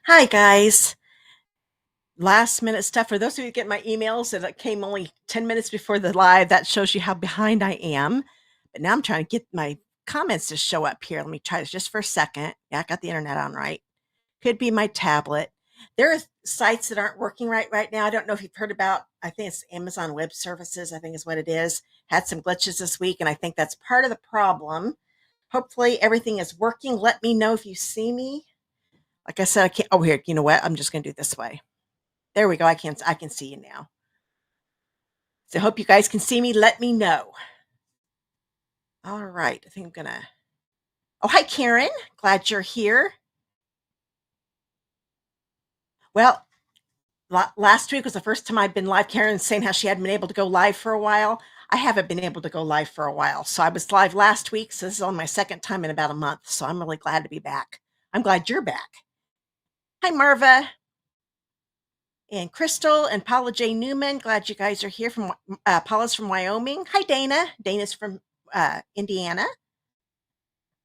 Hi, guys. Last minute stuff. For those of you who get my emails that came only 10 minutes before the live, that shows you how behind I am. But now I'm trying to get my comments to show up here. Let me try this just for a second. Yeah, I got the internet on right. Could be my tablet. There are sites that aren't working right now. I don't know if you've heard about, I think it's Amazon Web Services, I think is what it is. Had some glitches this week, and I think that's part of the problem. Hopefully everything is working. Let me know if you see me. Like I said, I can't. Oh, here, you know what? I'm just going to do it this way. There we go. I can see you now. So I hope you guys can see me. Let me know. All right. I think I'm going to. Oh, hi, Karen. Glad you're here. Well, last week was the first time I'd been live. Karen saying how she hadn't been able to go live for a while. I haven't been able to go live for a while. So I was live last week. So this is only my second time in about a month. So I'm really glad to be back. I'm glad you're back. Hi, Marva. And Crystal and Paula J. Newman. Glad you guys are here. From Paula's from Wyoming. Hi, Dana. Dana's from Indiana.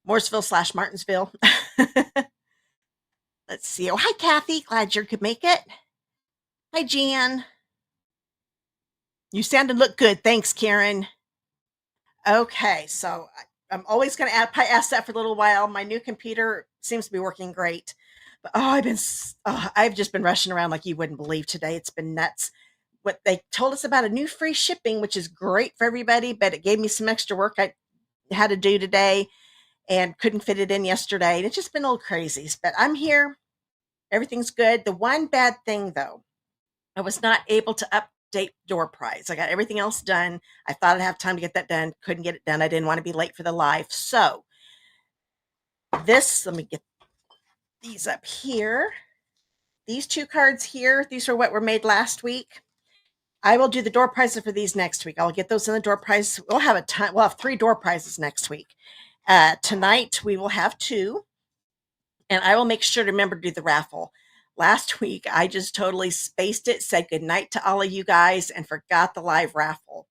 Mooresville / Martinsville. Let's see. Oh, hi, Kathy. Glad you could make it. Hi, Jan. You sound and look good. Thanks, Karen. Okay, so I'm always going to ask that for a little while. My new computer seems to be working great. But I've just been rushing around like you wouldn't believe today. It's been nuts. What they told us about a new free shipping, which is great for everybody, but it gave me some extra work I had to do today and couldn't fit it in yesterday. And it's just been a little crazy, but I'm here. Everything's good. The one bad thing, though, I was not able to update door prize. I got everything else done. I thought I'd have time to get that done. Couldn't get it done. I didn't want to be late for the live. So this, let me get these up here. These 2 cards here, these are what were made last week. I will do the door prizes for these next week. I'll get those in the door prize. We'll have 3 door prizes next week. Tonight we will have 2, and I will make sure to remember to do the raffle. Last week I just totally spaced it, said goodnight to all of you guys, and forgot the live raffle.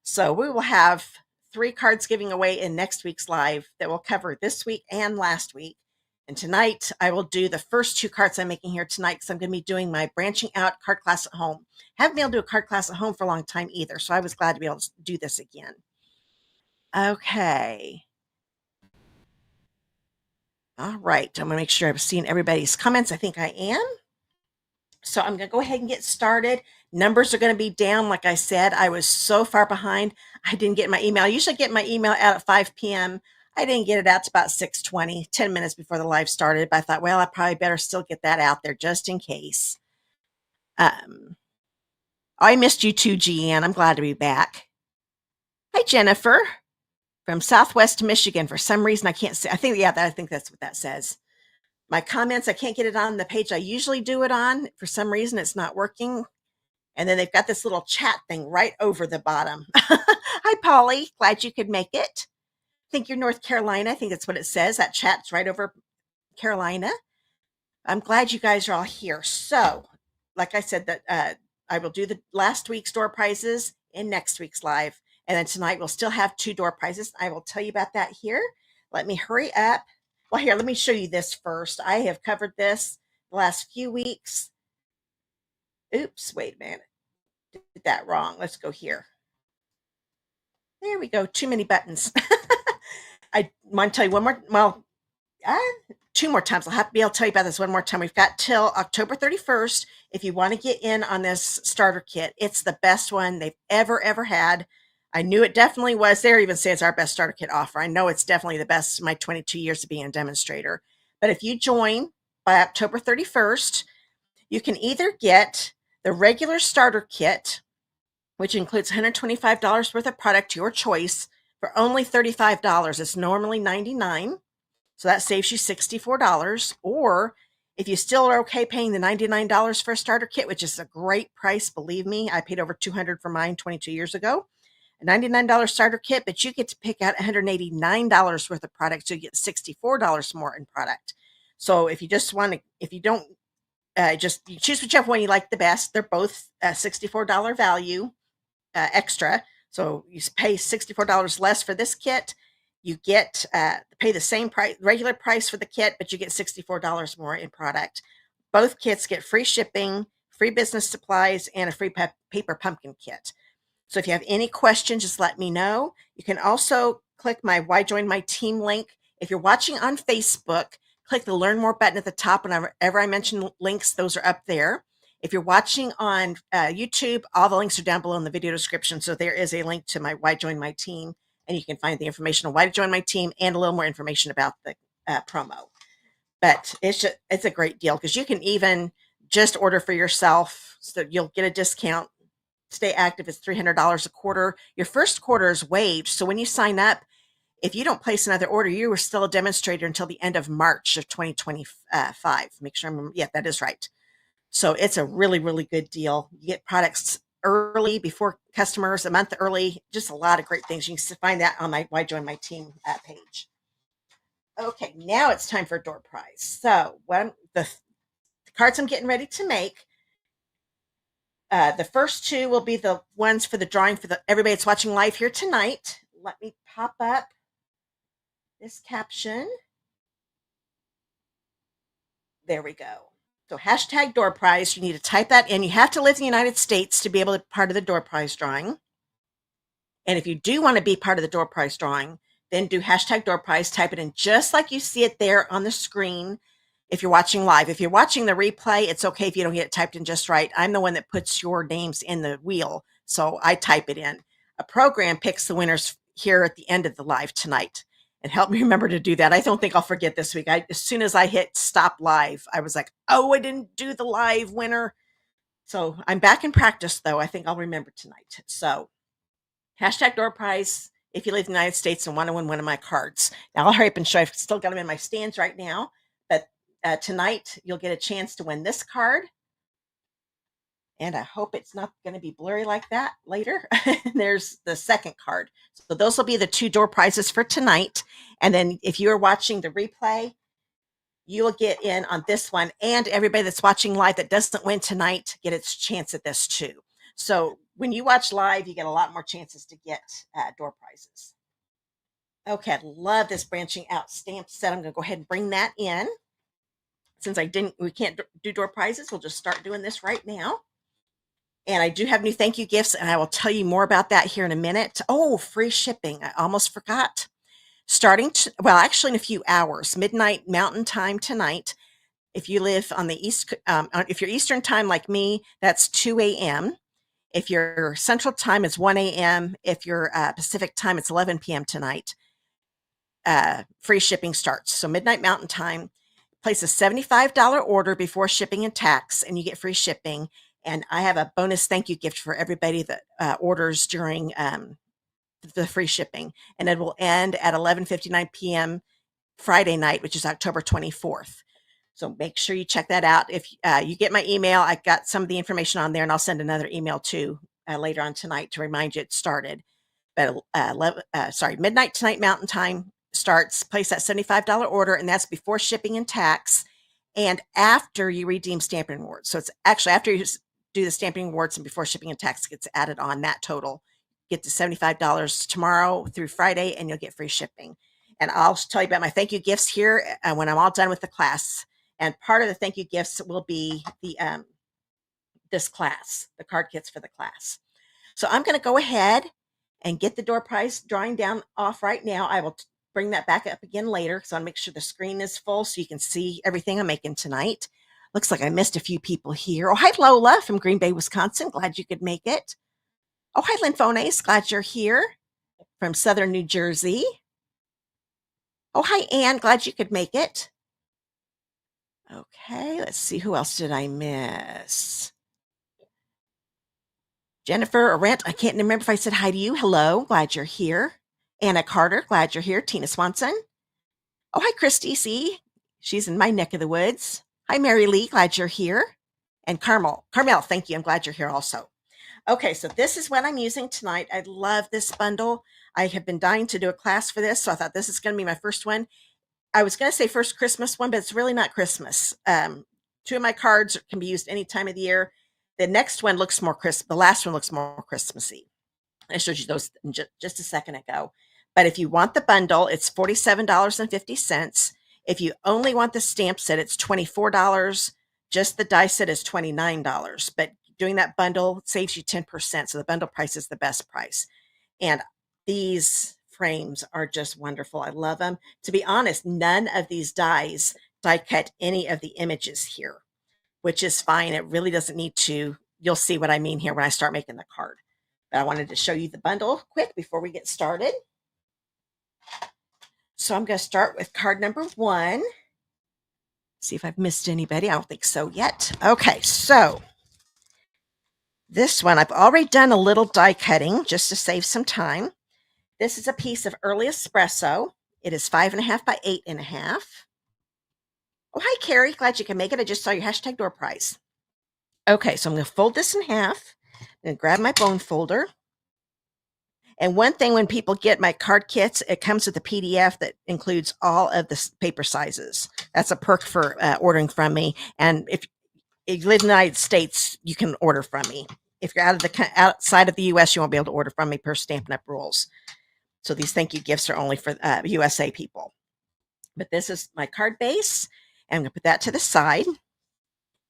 So we will have 3 cards giving away in next week's live that will cover this week and last week. And tonight I will do the first 2 cards I'm making here tonight, because I'm going to be doing my branching out card class at home. Haven't been able to do a card class at home for a long time either, so I was glad to be able to do this again. Okay. All right. I'm going to make sure I've seen everybody's comments. I think I am. So I'm going to go ahead and get started. Numbers are going to be down. Like I said, I was so far behind. I didn't get my email. I usually get my email out at 5 p.m. I didn't get it out to about 6:20, 10 minutes before the live started. But I thought, well, I probably better still get that out there just in case. I missed you too, Jeanne. I'm glad to be back. Hi, Jennifer from Southwest Michigan. For some reason, I can't see. I think that's what that says. My comments, I can't get it on the page I usually do it on. For some reason, it's not working. And then they've got this little chat thing right over the bottom. Hi, Polly. Glad you could make it. I think you're North Carolina. I think that's what it says. That chat's right over Carolina. I'm glad you guys are all here. So, like I said, that I will do the last week's door prizes in next week's live. And then tonight we'll still have 2 door prizes. I will tell you about that here. Let me hurry up. Well, here, let me show you this first. I have covered this the last few weeks. Oops, wait a minute. Did that wrong. Let's go here. There we go. Too many buttons. I want to tell you one more. Well, 2 more times. I'll tell you about this one more time. We've got till October 31st. If you want to get in on this starter kit, it's the best one they've ever had. I knew it definitely was. They even say it's our best starter kit offer. I know it's definitely the best in my 22 years of being a demonstrator. But if you join by October 31st, you can either get the regular starter kit, which includes $125 worth of product, your choice, for only $35. It's normally $99. So that saves you $64. Or if you still are okay paying the $99 for a starter kit, which is a great price, believe me, I paid over $200 for mine 22 years ago. A $99 starter kit, but you get to pick out $189 worth of product, so you get $64 more in product. So if you just want to, if you don't, just you choose whichever one you like the best. They're both $64 value extra. So you pay $64 less for this kit. You get pay the same price, regular price for the kit, but you get $64 more in product. Both kits get free shipping, free business supplies, and a free paper pumpkin kit. So if you have any questions, just let me know. You can also click my Why Join My Team link. If you're watching on Facebook, click the Learn More button at the top. Whenever I mention links, those are up there. If you're watching on YouTube, all the links are down below in the video description. So there is a link to my Why Join My Team, and you can find the information on why to join my team and a little more information about the promo. But it's a great deal, because you can even just order for yourself, so you'll get a discount. Stay active. It's $300 a quarter. Your first quarter is waived. So when you sign up, if you don't place another order, you are still a demonstrator until the end of March of 2025. Make sure that is right. So it's a really, really good deal. You get products early before customers, a month early, just a lot of great things. You can find that on my Why Join My Team page. Okay, now it's time for a door prize. So the cards I'm getting ready to make, the first 2 will be the ones for the drawing for everybody that's watching live here tonight. Let me pop up this caption. There we go. So hashtag door prize, you need to type that in. You have to live in the United States to be able to be part of the door prize drawing. And if you do want to be part of the door prize drawing, then do hashtag door prize, type it in just like you see it there on the screen. If you're watching live, if you're watching the replay, it's okay if you don't get it typed in just right. I'm the one that puts your names in the wheel, so I type it in. A program picks the winners here at the end of the live tonight. And help me remember to do that. I don't think I'll forget this week. As soon as I hit stop live, I was like, oh, I didn't do the live winner. So I'm back in practice, though. I think I'll remember tonight. So hashtag door prize if you live in the United States and want to win one of my cards. Now I'll hurry up and show you. I've still got them in my stands right now, but tonight, you'll get a chance to win this card. And I hope it's not going to be blurry like that later. There's the second card. So those will be the 2 door prizes for tonight. And then if you are watching the replay, you will get in on this one. And everybody that's watching live that doesn't win tonight get its chance at this too. So when you watch live, you get a lot more chances to get door prizes. Okay, I love this branching out stamp set. I'm going to go ahead and bring that in. Since we can't do door prizes, we'll just start doing this right now. And I do have new thank you gifts, and I will tell you more about that here in a minute. Oh, free shipping. I almost forgot. Actually in a few hours, midnight Mountain Time tonight. If you live on the if you're Eastern Time like me, that's 2 a.m. If your Central Time, it's 1 a.m. If you're Pacific Time, it's 11 p.m. tonight. Free shipping starts. So midnight Mountain Time. Place a $75 order before shipping and tax, and you get free shipping. And I have a bonus thank you gift for everybody that orders during the free shipping. And it will end at 11:59 p.m. Friday night, which is October 24th. So make sure you check that out. If you get my email, I got some of the information on there, and I'll send another email too later on tonight to remind you it started. But midnight tonight Mountain Time starts. Place that $75 order, and that's before shipping and tax, and after you redeem Stampin Rewards. So it's actually after you do the Stampin Rewards and before shipping and tax gets added on that total. Get to $75 tomorrow through Friday, and you'll get free shipping. And I'll tell you about my thank you gifts here when I'm all done with the class. And part of the thank you gifts will be this class, the card kits for the class. So I'm going to go ahead and get the door prize drawing down off right now. I will bring that back up again later, so I want to make sure the screen is full so you can see everything I'm making tonight. Looks like I missed a few people here. Oh, hi, Lola from Green Bay, Wisconsin. Glad you could make it. Oh, hi, Lymphones. Glad you're here from Southern New Jersey. Oh, hi, Anne. Glad you could make it. Okay, let's see. Who else did I miss? Jennifer Arendt. I can't remember if I said hi to you. Hello. Glad you're here. Anna Carter. Glad you're here. Tina Swanson. Oh, hi, Christy. See, she's in my neck of the woods. Hi, Mary Lee. Glad you're here. And Carmel, thank you. I'm glad you're here also. Okay, so this is what I'm using tonight. I love this bundle. I have been dying to do a class for this, so I thought this is going to be my first one. I was going to say first Christmas one, but it's really not Christmas. 2 of my cards can be used any time of the year. The next one looks more Christmas. The last one looks more Christmassy. I showed you those just a second ago. But if you want the bundle, it's $47.50. If you only want the stamp set, it's $24. Just the die set is $29. But doing that bundle saves you 10%. So the bundle price is the best price. And these frames are just wonderful. I love them. To be honest, none of these die cut any of the images here, which is fine. It really doesn't need to. You'll see what I mean here when I start making the card. But I wanted to show you the bundle quick before we get started. So I'm going to start with card number 1. See if I've missed anybody. I don't think so yet. Okay, so this one, I've already done a little die cutting just to save some time. This is a piece of early espresso. It is 5.5 by 8.5. Oh, hi, Carrie. Glad you can make it. I just saw your hashtag door prize. Okay, so I'm going to fold this in half. I'm going to grab my bone folder. And one thing, when people get my card kits, it comes with a PDF that includes all of the paper sizes. That's a perk for ordering from me. And if you live in the United States, you can order from me. If you're outside of the U.S., you won't be able to order from me per Stampin' Up rules. So these thank you gifts are only for USA people. But this is my card base. And I'm going to put that to the side.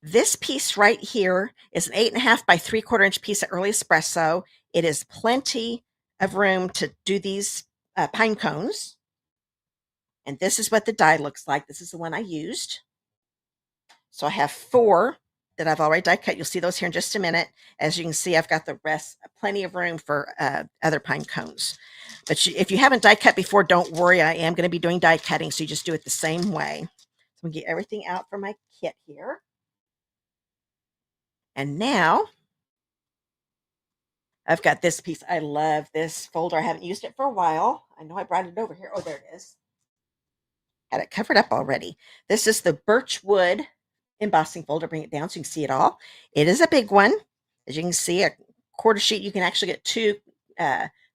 This piece right here is an 8.5 by 3/4 inch piece of early espresso. It is plenty of room to do these pine cones. And this is what the die looks like. This is the one I used. So I have 4 that I've already die cut. You'll see those here in just a minute. As you can see, I've got the rest, plenty of room for other pine cones. But if you haven't die cut before, don't worry. I am going to be doing die cutting, so you just do it the same way. So I'm going to get everything out from my kit here. And now I've got this piece. I love this folder. I haven't used it for a while. I know I brought it over here. Oh, there it is. Had it covered up already. This is the birch wood embossing folder. Bring it down so you can see it all. It is a big one. As you can see, a quarter sheet. You can actually get two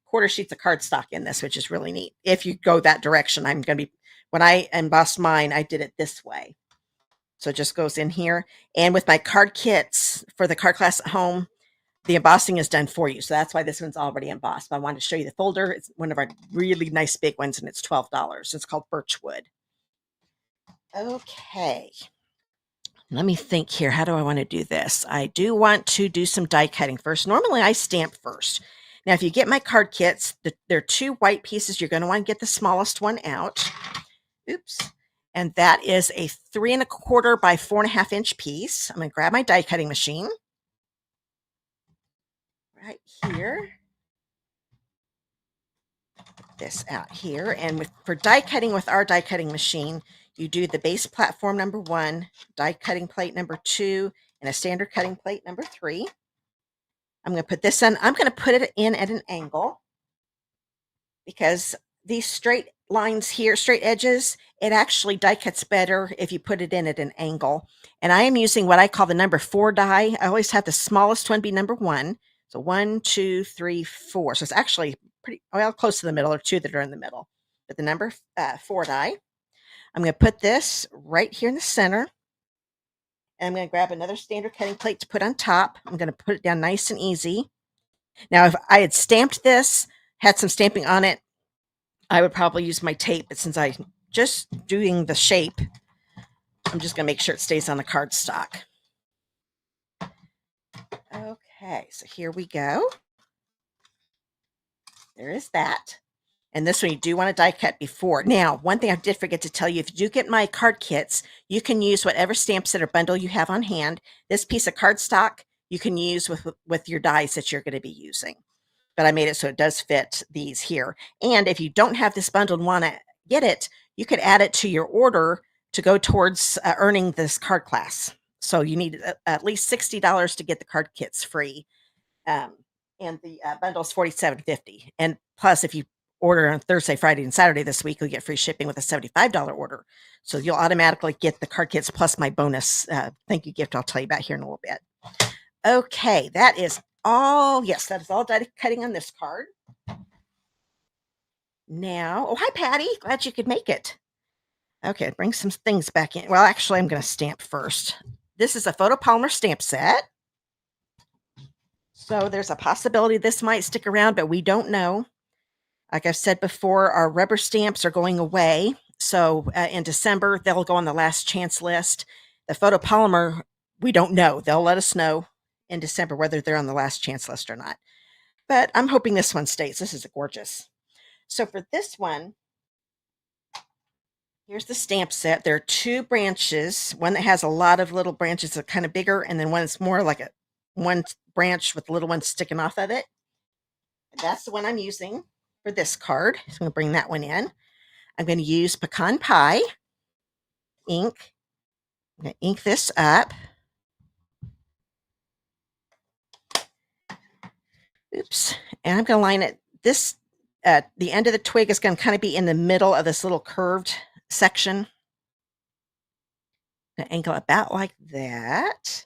quarter sheets of cardstock in this, which is really neat. If you go that direction, when I embossed mine, I did it this way. So it just goes in here. And with my card kits for the card class at home, the embossing is done for you. So that's why this one's already embossed. But I wanted to show you the folder. It's one of our really nice big ones, and it's $12. It's called Birchwood. Okay. Let me think here. How do I want to do this? I do want to do some die cutting first. Normally, I stamp first. Now, if you get my card kits, there are two white pieces. You're going to want to get the smallest one out. Oops. And that is a 3 1/4 by 4 1/2 inch piece. I'm going to grab my die cutting machine right here. Put this out here. And for die cutting with our die cutting machine, you do the base platform number 1, die cutting plate number 2, and a standard cutting plate number 3. I'm going to put this in. I'm going to put it in at an angle because these straight lines here, straight edges, it actually die cuts better if you put it in at an angle. And I am using what I call the number 4 die. I always have the smallest one be number 1. So 1, 2, 3, 4. So it's actually pretty well close to the middle, or 2 that are in the middle. But the number 4 die. I'm going to put this right here in the center. And I'm going to grab another standard cutting plate to put on top. I'm going to put it down nice and easy. Now, if I had stamped this, had some stamping on it, I would probably use my tape. But since I'm just doing the shape, I'm just going to make sure it stays on the cardstock. Okay, so here we go. There is that. And this one you do want to die cut before. Now, one thing I did forget to tell you, if you do get my card kits, you can use whatever stamp set or bundle you have on hand. This piece of cardstock you can use with your dies that you're going to be using. But I made it so it does fit these here. And if you don't have this bundle and want to get it, you could add it to your order to go towards earning this card class. So you need at least $60 to get the card kits free. And the bundle is $47.50. And plus, if you order on Thursday, Friday, and Saturday this week, you'll get free shipping with a $75 order. So you'll automatically get the card kits plus my bonus thank you gift I'll tell you about here in a little bit. Okay, that is all. Yes, that is all die cutting on this card. Now, oh, hi, Patty. Glad you could make it. Okay, bring some things back in. Well, actually, I'm going to stamp first. This is a photopolymer stamp set. So there's a possibility this might stick around, but we don't know. Like I've said before, our rubber stamps are going away. So in December, they'll go on the last chance list. The photopolymer, we don't know. They'll let us know in December whether they're on the last chance list or not. But I'm hoping this one stays. This is gorgeous. So for this one, here's the stamp set. There are 2 branches. One that has a lot of little branches that are kind of bigger, and then one that's more like one branch with little ones sticking off of it. And that's the one I'm using for this card. So I'm going to bring that one in. I'm going to use pecan pie ink. I'm going to ink this up. Oops. And I'm going to line it. The end of the twig is going to kind of be in the middle of this little curved section. I'm going to angle about like that.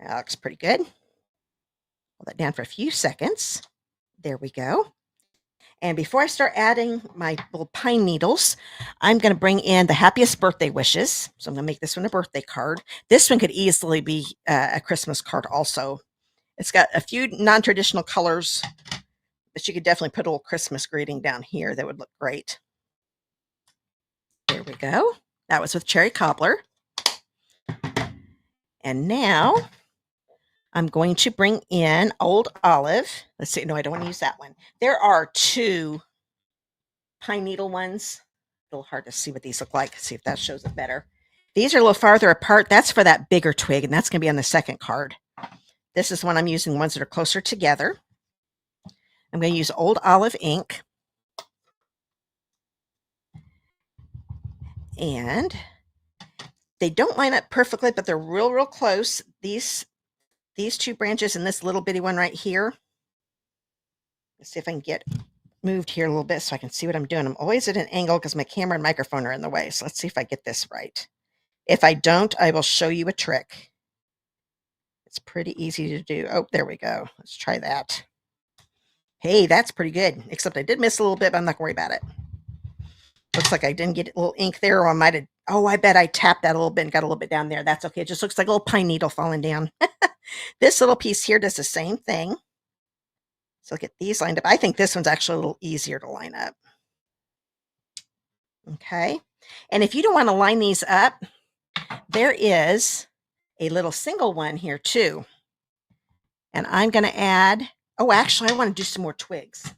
That looks pretty good. Hold that down for a few seconds. There we go. And before I start adding my little pine needles, I'm going to bring in the happiest birthday wishes. So I'm going to make this one a birthday card. This one could easily be a Christmas card also. It's got a few non-traditional colors, but you could definitely put a little Christmas greeting down here. That would look great. There we go. That was with cherry cobbler. And now I'm going to bring in Old Olive. Let's see. No, I don't want to use that one. There are 2 pine needle ones. A little hard to see what these look like. Let's see if that shows it better. These are a little farther apart. That's for that bigger twig, and that's going to be on the second card. This is one I'm using, ones that are closer together. I'm going to use Old Olive ink. And they don't line up perfectly, but they're real close. These 2 branches and this little bitty one right here. Let's see if I can get moved here a little bit so I can see what I'm doing. I'm always at an angle because my camera and microphone are in the way. So let's see if I get this right. If I don't, I will show you a trick. It's pretty easy to do. Oh, there we go. Let's try that. Hey, that's pretty good. Except I did miss a little bit, but I'm not going to worry about it. Looks like I didn't get a little ink there, or I might have. Oh, I bet I tapped that a little bit and got a little bit down there. That's okay. It just looks like a little pine needle falling down. This little piece here does the same thing. So I'll get these lined up. I think this one's actually a little easier to line up. Okay. And if you don't want to line these up, there is a little single one here too. And I'm going to add, oh, actually, I want to do some more twigs.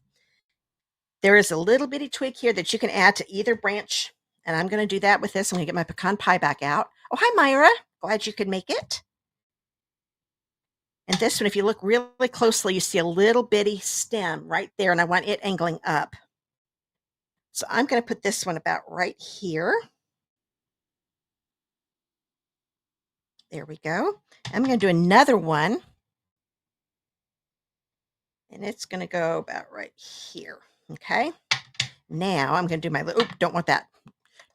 There is a little bitty twig here that you can add to either branch. And I'm going to do that with this. I'm going to get my pecan pie back out. Oh, hi, Myra. Glad you could make it. And this one, if you look really closely, you see a little bitty stem right there, and I want it angling up. So I'm going to put this one about right here. There we go. I'm going to do another one. And it's going to go about right here. Okay. Now I'm going to do my, don't want that.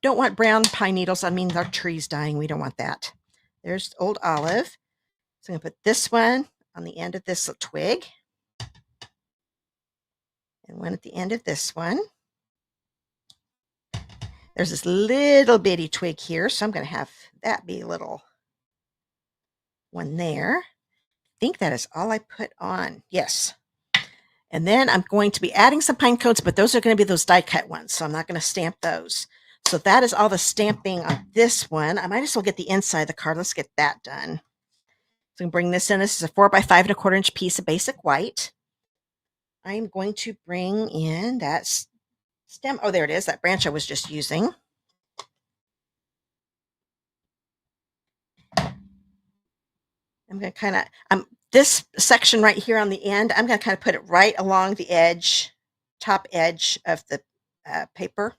Don't want brown pine needles. I mean, our tree's dying. We don't want that. There's old olive. So I'm going to put this one on the end of this twig. And one at the end of this one. There's this little bitty twig here. So I'm going to have that be a little one there. I think that is all I put on. Yes. And then I'm going to be adding some pine cones, but those are going to be those die cut ones. So I'm not going to stamp those. So that is all the stamping on this one. I might as well get the inside of the card. Let's get that done. So I'm going to bring this in. This is a 4 by 5 1/4 inch piece of basic white. I'm going to bring in that stem. Oh, there it is. That branch I was just using. I'm going to kind of, this section right here on the end, I'm going to kind of put it right along the edge, top edge of the paper.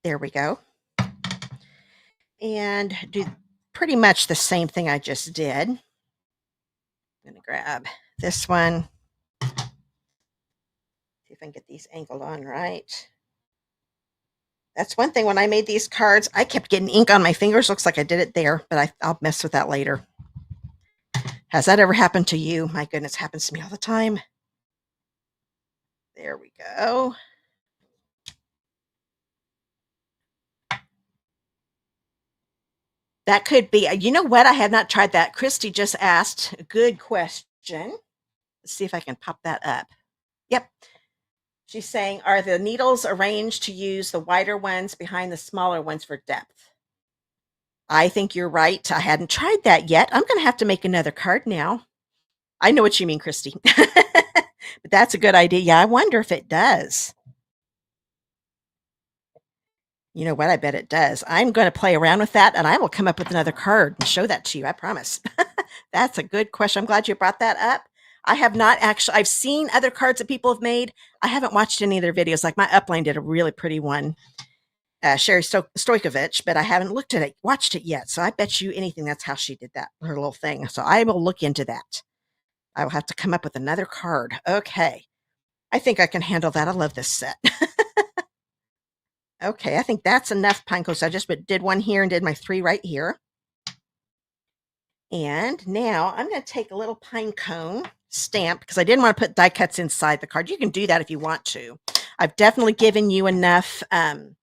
There we go. And do pretty much the same thing I just did. I'm going to grab this one. See if I can get these angled on right. That's one thing. When I made these cards, I kept getting ink on my fingers. Looks like I did it there, but I'll mess with that later. Has that ever happened to you? My goodness, it happens to me all the time. There we go. That could be, you know what? I have not tried that. Christy just asked a good question. Let's see if I can pop that up. Yep. She's saying, are the needles arranged to use the wider ones behind the smaller ones for depth? I think you're right. I hadn't tried that yet. I'm going to have to make another card now. I know what you mean, Christy. But that's a good idea. Yeah, I wonder if it does. You know what? I bet it does. I'm going to play around with that, and I will come up with another card and show that to you. I promise. That's a good question. I'm glad you brought that up. I have not actually, I've seen other cards that people have made. I haven't watched any of their videos. Like my upline did a really pretty one, Sherry Stojkovic, but I haven't looked at it, watched it yet. So I bet you anything that's how she did that, her little thing. So I will look into that. I will have to come up with another card. Okay. I think I can handle that. I love this set. Okay, I think that's enough pine cones. I just did one here and did my 3 right here. And now I'm going to take a little pine cone stamp because I didn't want to put die cuts inside the card. You can do that if you want to. I've definitely given you enough of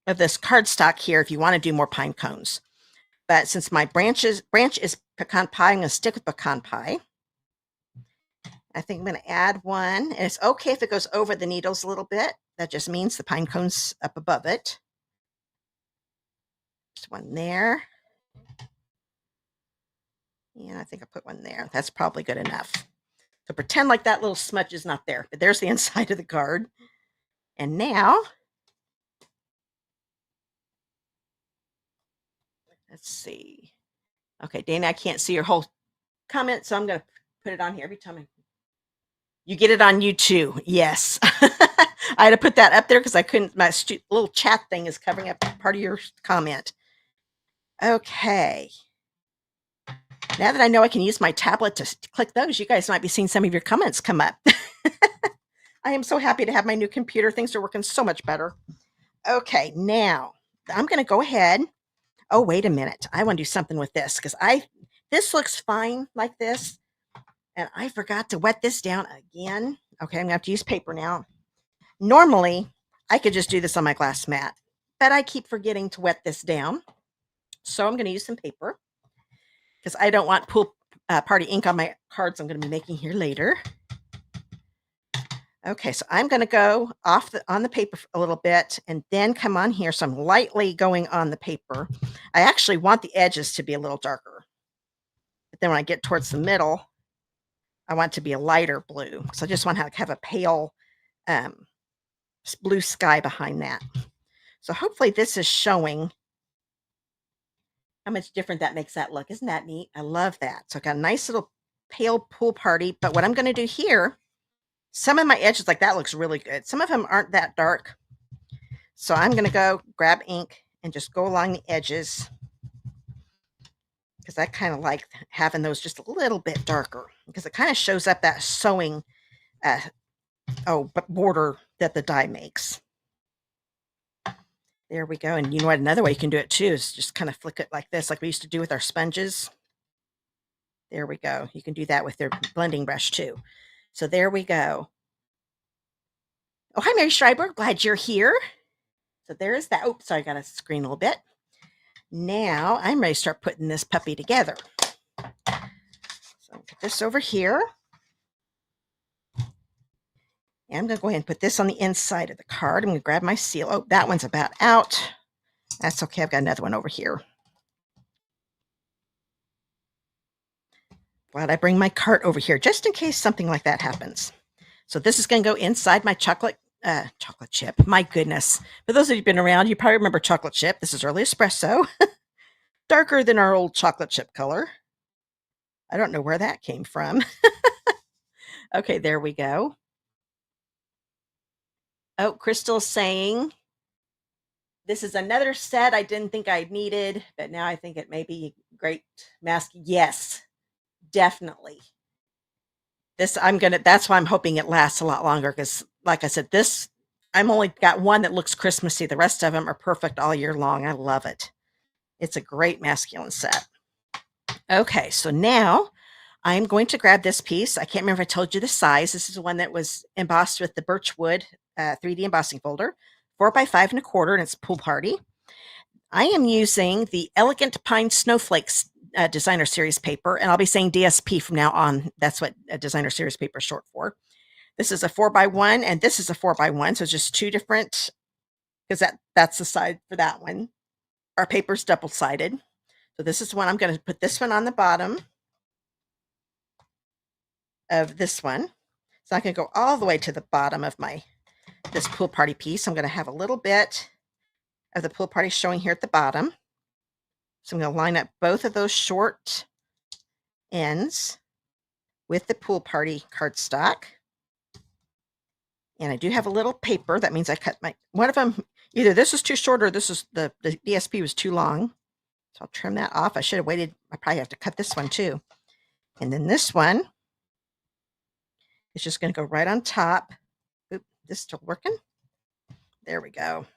this cardstock here if you want to do more pine cones. But since my branch is pecan pie, I'm going to stick with pecan pie. I think I'm going to add one, and it's okay if it goes over the needles a little bit. That just means the pine cone's up above it. There's one there. And I think I put one there. That's probably good enough. So pretend like that little smudge is not there, but there's the inside of the card. And now, let's see. Okay, Dana, I can't see your whole comment, so I'm going to put it on here every time you get it on YouTube. Yes. I had to put that up there because I couldn't, my little chat thing is covering up part of your comment. Okay. Now that I know I can use my tablet to click those, you guys might be seeing some of your comments come up. I am so happy to have my new computer. Things are working so much better. Okay, now I'm going to go ahead. Oh, wait a minute. I want to do something with this because this looks fine like this. And I forgot to wet this down again. Okay, I'm going to have to use paper now. Normally, I could just do this on my glass mat, but I keep forgetting to wet this down. So I'm going to use some paper because I don't want pool party ink on my cards I'm going to be making here later. Okay, so I'm going to go off on the paper a little bit and then come on here. So I'm lightly going on the paper. I actually want the edges to be a little darker. But then when I get towards the middle, I want it to be a lighter blue. So I just want to have a pale blue sky behind that. So hopefully this is showing how much different that makes that look. Isn't that neat? I love that. So I got a nice little pale pool party. But what I'm going to do here, some of my edges, like that looks really good. Some of them aren't that dark. So I'm going to go grab ink and just go along the edges because I kind of like having those just a little bit darker because it kind of shows up that sewing border that the die makes. There we go. And you know what? Another way you can do it too is just kind of flick it like this, like we used to do with our sponges. There we go. You can do that with your blending brush too. So there we go. Oh, hi, Mary Schreiber. Glad you're here. So there's that. Oops, sorry, I got to screen a little bit. Now I'm ready to start putting this puppy together. So I'll put this over here. And I'm going to go ahead and put this on the inside of the card. I'm going to grab my seal. Oh, that one's about out. That's okay. I've got another one over here. Glad I bring my cart over here just in case something like that happens. So this is going to go inside my chocolate chip. My goodness. For those of you who've been around, you probably remember chocolate chip. This is early espresso. Darker than our old chocolate chip color. I don't know where that came from. Okay, there we go. Oh, Crystal's saying, this is another set I didn't think I needed, but now I think it may be great mask. Yes, definitely. That's why I'm hoping it lasts a lot longer because, like I said, I'm only got one that looks Christmassy. The rest of them are perfect all year long. I love it. It's a great masculine set. Okay, so now I'm going to grab this piece. I can't remember if I told you the size. This is the one that was embossed with the birchwood 3D embossing folder, 4x5 1/4, and it's Pool Party. I am using the Elegant Pine Snowflakes Designer Series paper, and I'll be saying DSP from now on. That's what a Designer Series paper is short for. This is a 4x1, and this is a 4x1, so it's just two different, because that's the side for that one. Our paper's double-sided. So this is one. I'm going to put this one on the bottom of this one. So I can go all the way to the bottom of this Pool Party piece. I'm going to have a little bit of the Pool Party showing here at the bottom. So I'm going to line up both of those short ends with the Pool Party cardstock. And I do have a little paper. That means I cut one of them. Either this is too short or this is the DSP was too long. So I'll trim that off. I should have waited. I probably have to cut this one too. And then this one is just going to go right on top. Oop, this still working? There we go.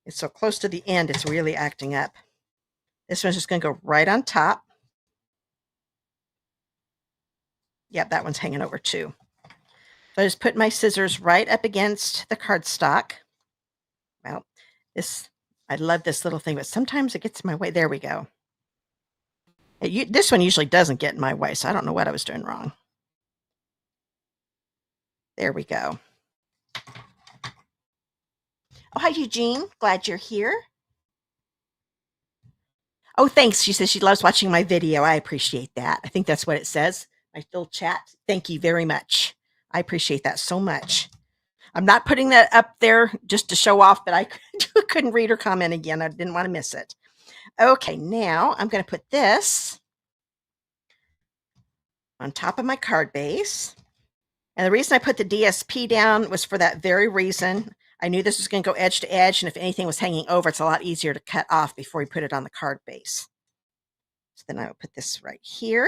It's so close to the end, it's really acting up. This one's just going to go right on top. Yep, that one's hanging over too. So I just put my scissors right up against the cardstock. Well, I love this little thing, but sometimes it gets in my way. There we go. This one usually doesn't get in my way, so I don't know what I was doing wrong. There we go. Oh, hi, Eugene. Glad you're here. Oh, thanks. She says she loves watching my video. I appreciate that. I think that's what it says. My little chat. Thank you very much. I appreciate that so much. I'm not putting that up there just to show off, but I couldn't read her comment again. I didn't want to miss it. Okay, now I'm going to put this on top of my card base. And the reason I put the DSP down was for that very reason. I knew this was going to go edge to edge, and if anything was hanging over, it's a lot easier to cut off before we put it on the card base. So then I will put this right here,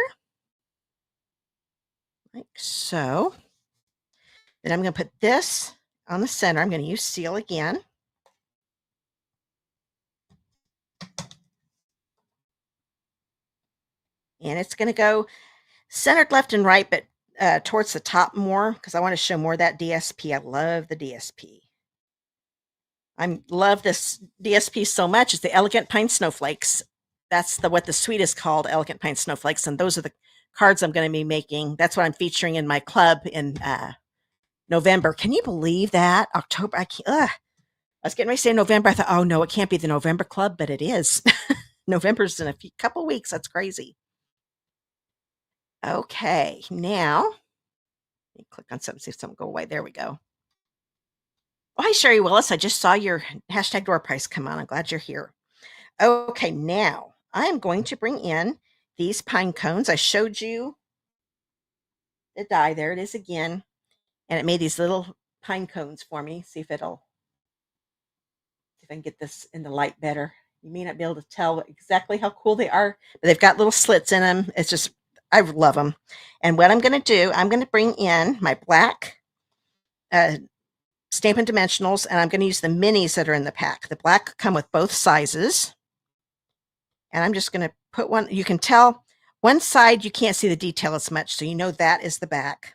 like so. Then I'm going to put this on the center. I'm going to use seal again. And it's going to go centered left and right, but towards the top more because I want to show more of that DSP. I love the DSP. I love this DSP so much. It's the Elegant Pine Snowflakes. That's what the suite is called, Elegant Pine Snowflakes. And those are the cards I'm going to be making. That's what I'm featuring in my club in November. Can you believe that? October. I was getting ready to say November. I thought, oh no, it can't be the November club, but it is. November's in a couple weeks. That's crazy. Okay, now let me click on something, see if something go away. There we go. Oh, hi, Sherry Willis. I just saw your hashtag door price come on. I'm glad you're here. Okay, now I am going to bring in these pine cones. I showed you the die. There it is again. And it made these little pine cones for me. See if I can get this in the light better. You may not be able to tell exactly how cool they are, but they've got little slits in them. It's just, I love them. And what I'm going to do, I'm going to bring in my black Stampin' Dimensionals, and I'm going to use the minis that are in the pack. The black come with both sizes. And I'm just going to put one, you can tell one side, you can't see the detail as much, so you know that is the back.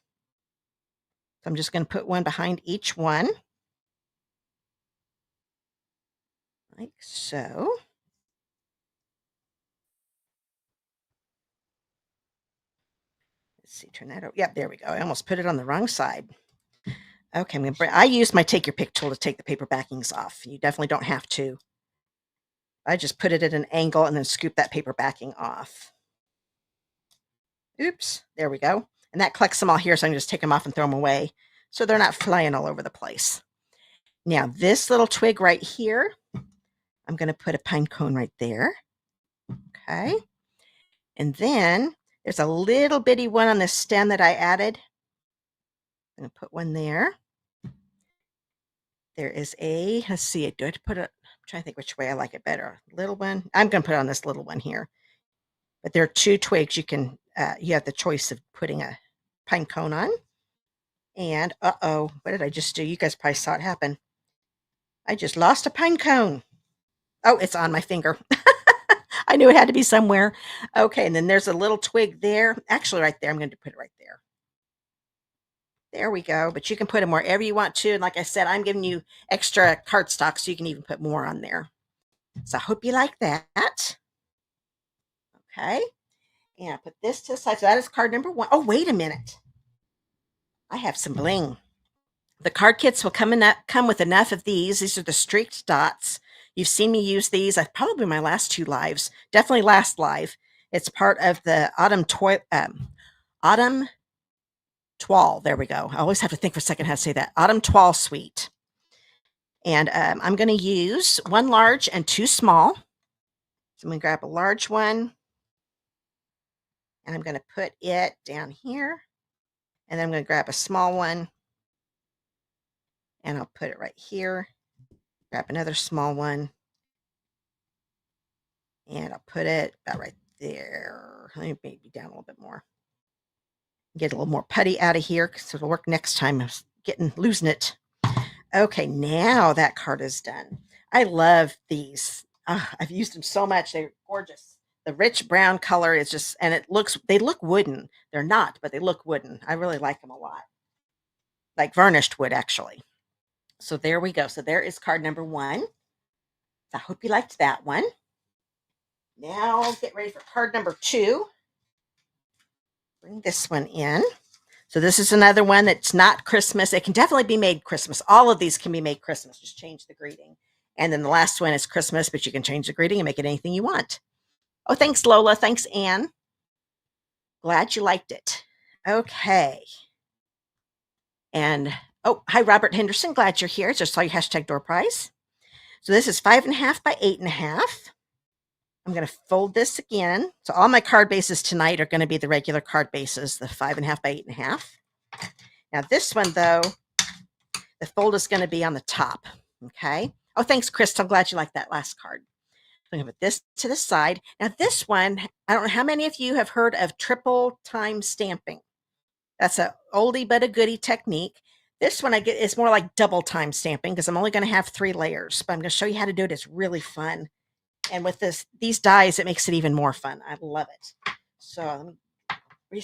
So I'm just going to put one behind each one. Like so. Let's see, turn that over. Yep, there we go. I almost put it on the wrong side. Okay, I'm going to bring, I use my take your pick tool to take the paper backings off. You definitely don't have to. I just put it at an angle and then scoop that paper backing off. Oops, there we go. And that collects them all here, so I can just take them off and throw them away so they're not flying all over the place. Now, this little twig right here, I'm going to put a pine cone right there. Okay. And then there's a little bitty one on the stem that I added. I'm going to put one there. There is a, let's see, do I have to put it, I'm trying to think which way I like it better. Little one. I'm going to put it on this little one here. But there are two twigs you can, you have the choice of putting a pine cone on. And, uh-oh, what did I just do? You guys probably saw it happen. I just lost a pine cone. Oh, it's on my finger. I knew it had to be somewhere. Okay, and then there's a little twig there. Actually, right there. I'm going to put it right there. There we go. But you can put them wherever you want to. And like I said, I'm giving you extra cardstock, so you can even put more on there. So I hope you like that. Okay. And I put this to the side. So that is card number 1. Oh, wait a minute. I have some bling. The card kits will come with enough of these. These are the streaked dots. You've seen me use these. Probably my last 2 lives. Definitely last live. It's part of the autumn Toile. There we go. I always have to think for a second how to say that. Autumn Toile suite. And I'm going to use 1 large and 2 small. So I'm going to grab a large one. And I'm going to put it down here. And then I'm going to grab a small one. And I'll put it right here. Grab another small one. And I'll put it about right there. Let me maybe down a little bit more. Get a little more putty out of here so it'll work next time. I'm losing it. Okay, now that card is done. I love these. I've used them so much. They're gorgeous. The rich brown color is just, and they look wooden. They're not, but they look wooden. I really like them a lot. Like varnished wood, actually. So there we go. So there is card number 1. I hope you liked that one. Now I'll get ready for card number 2. Bring this one in. So this is another one that's not Christmas. It can definitely be made Christmas. All of these can be made Christmas. Just change the greeting. And then the last one is Christmas, but you can change the greeting and make it anything you want. Oh, thanks, Lola. Thanks, Anne. Glad you liked it. Okay. And, oh, hi, Robert Henderson. Glad you're here. Just saw your hashtag door prize. So this is 5.5 by 8.5. I'm going to fold this again. So all my card bases tonight are going to be the regular card bases, the 5.5 by 8.5. Now this one, though, the fold is going to be on the top. Okay. Oh, thanks, Chris. I'm glad you liked that last card. I'm going to put this to the side. Now this one, I don't know how many of you have heard of triple time stamping. That's a oldie but a goodie technique. This one I get is more like double time stamping because I'm only going to have 3 layers, but I'm going to show you how to do it. It's really fun. And with these dies, it makes it even more fun. I love it. So let me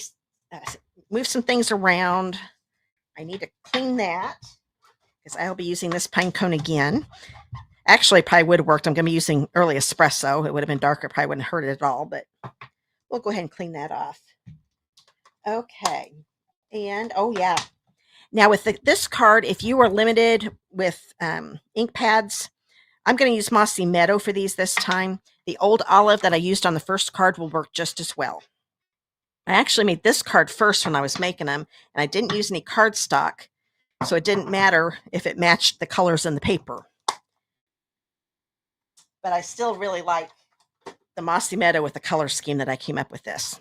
move some things around. I need to clean that because I'll be using this pine cone again. Actually, probably would have worked. I'm going to be using early espresso. It would have been darker. Probably wouldn't have hurt it at all, but we'll go ahead and clean that off. Okay. And, oh, yeah. Now, with this card, if you are limited with ink pads, I'm going to use Mossy Meadow for these this time. The old olive that I used on the first card will work just as well. I actually made this card first when I was making them, and I didn't use any cardstock, so it didn't matter if it matched the colors in the paper. But I still really like the Mossy Meadow with the color scheme that I came up with this.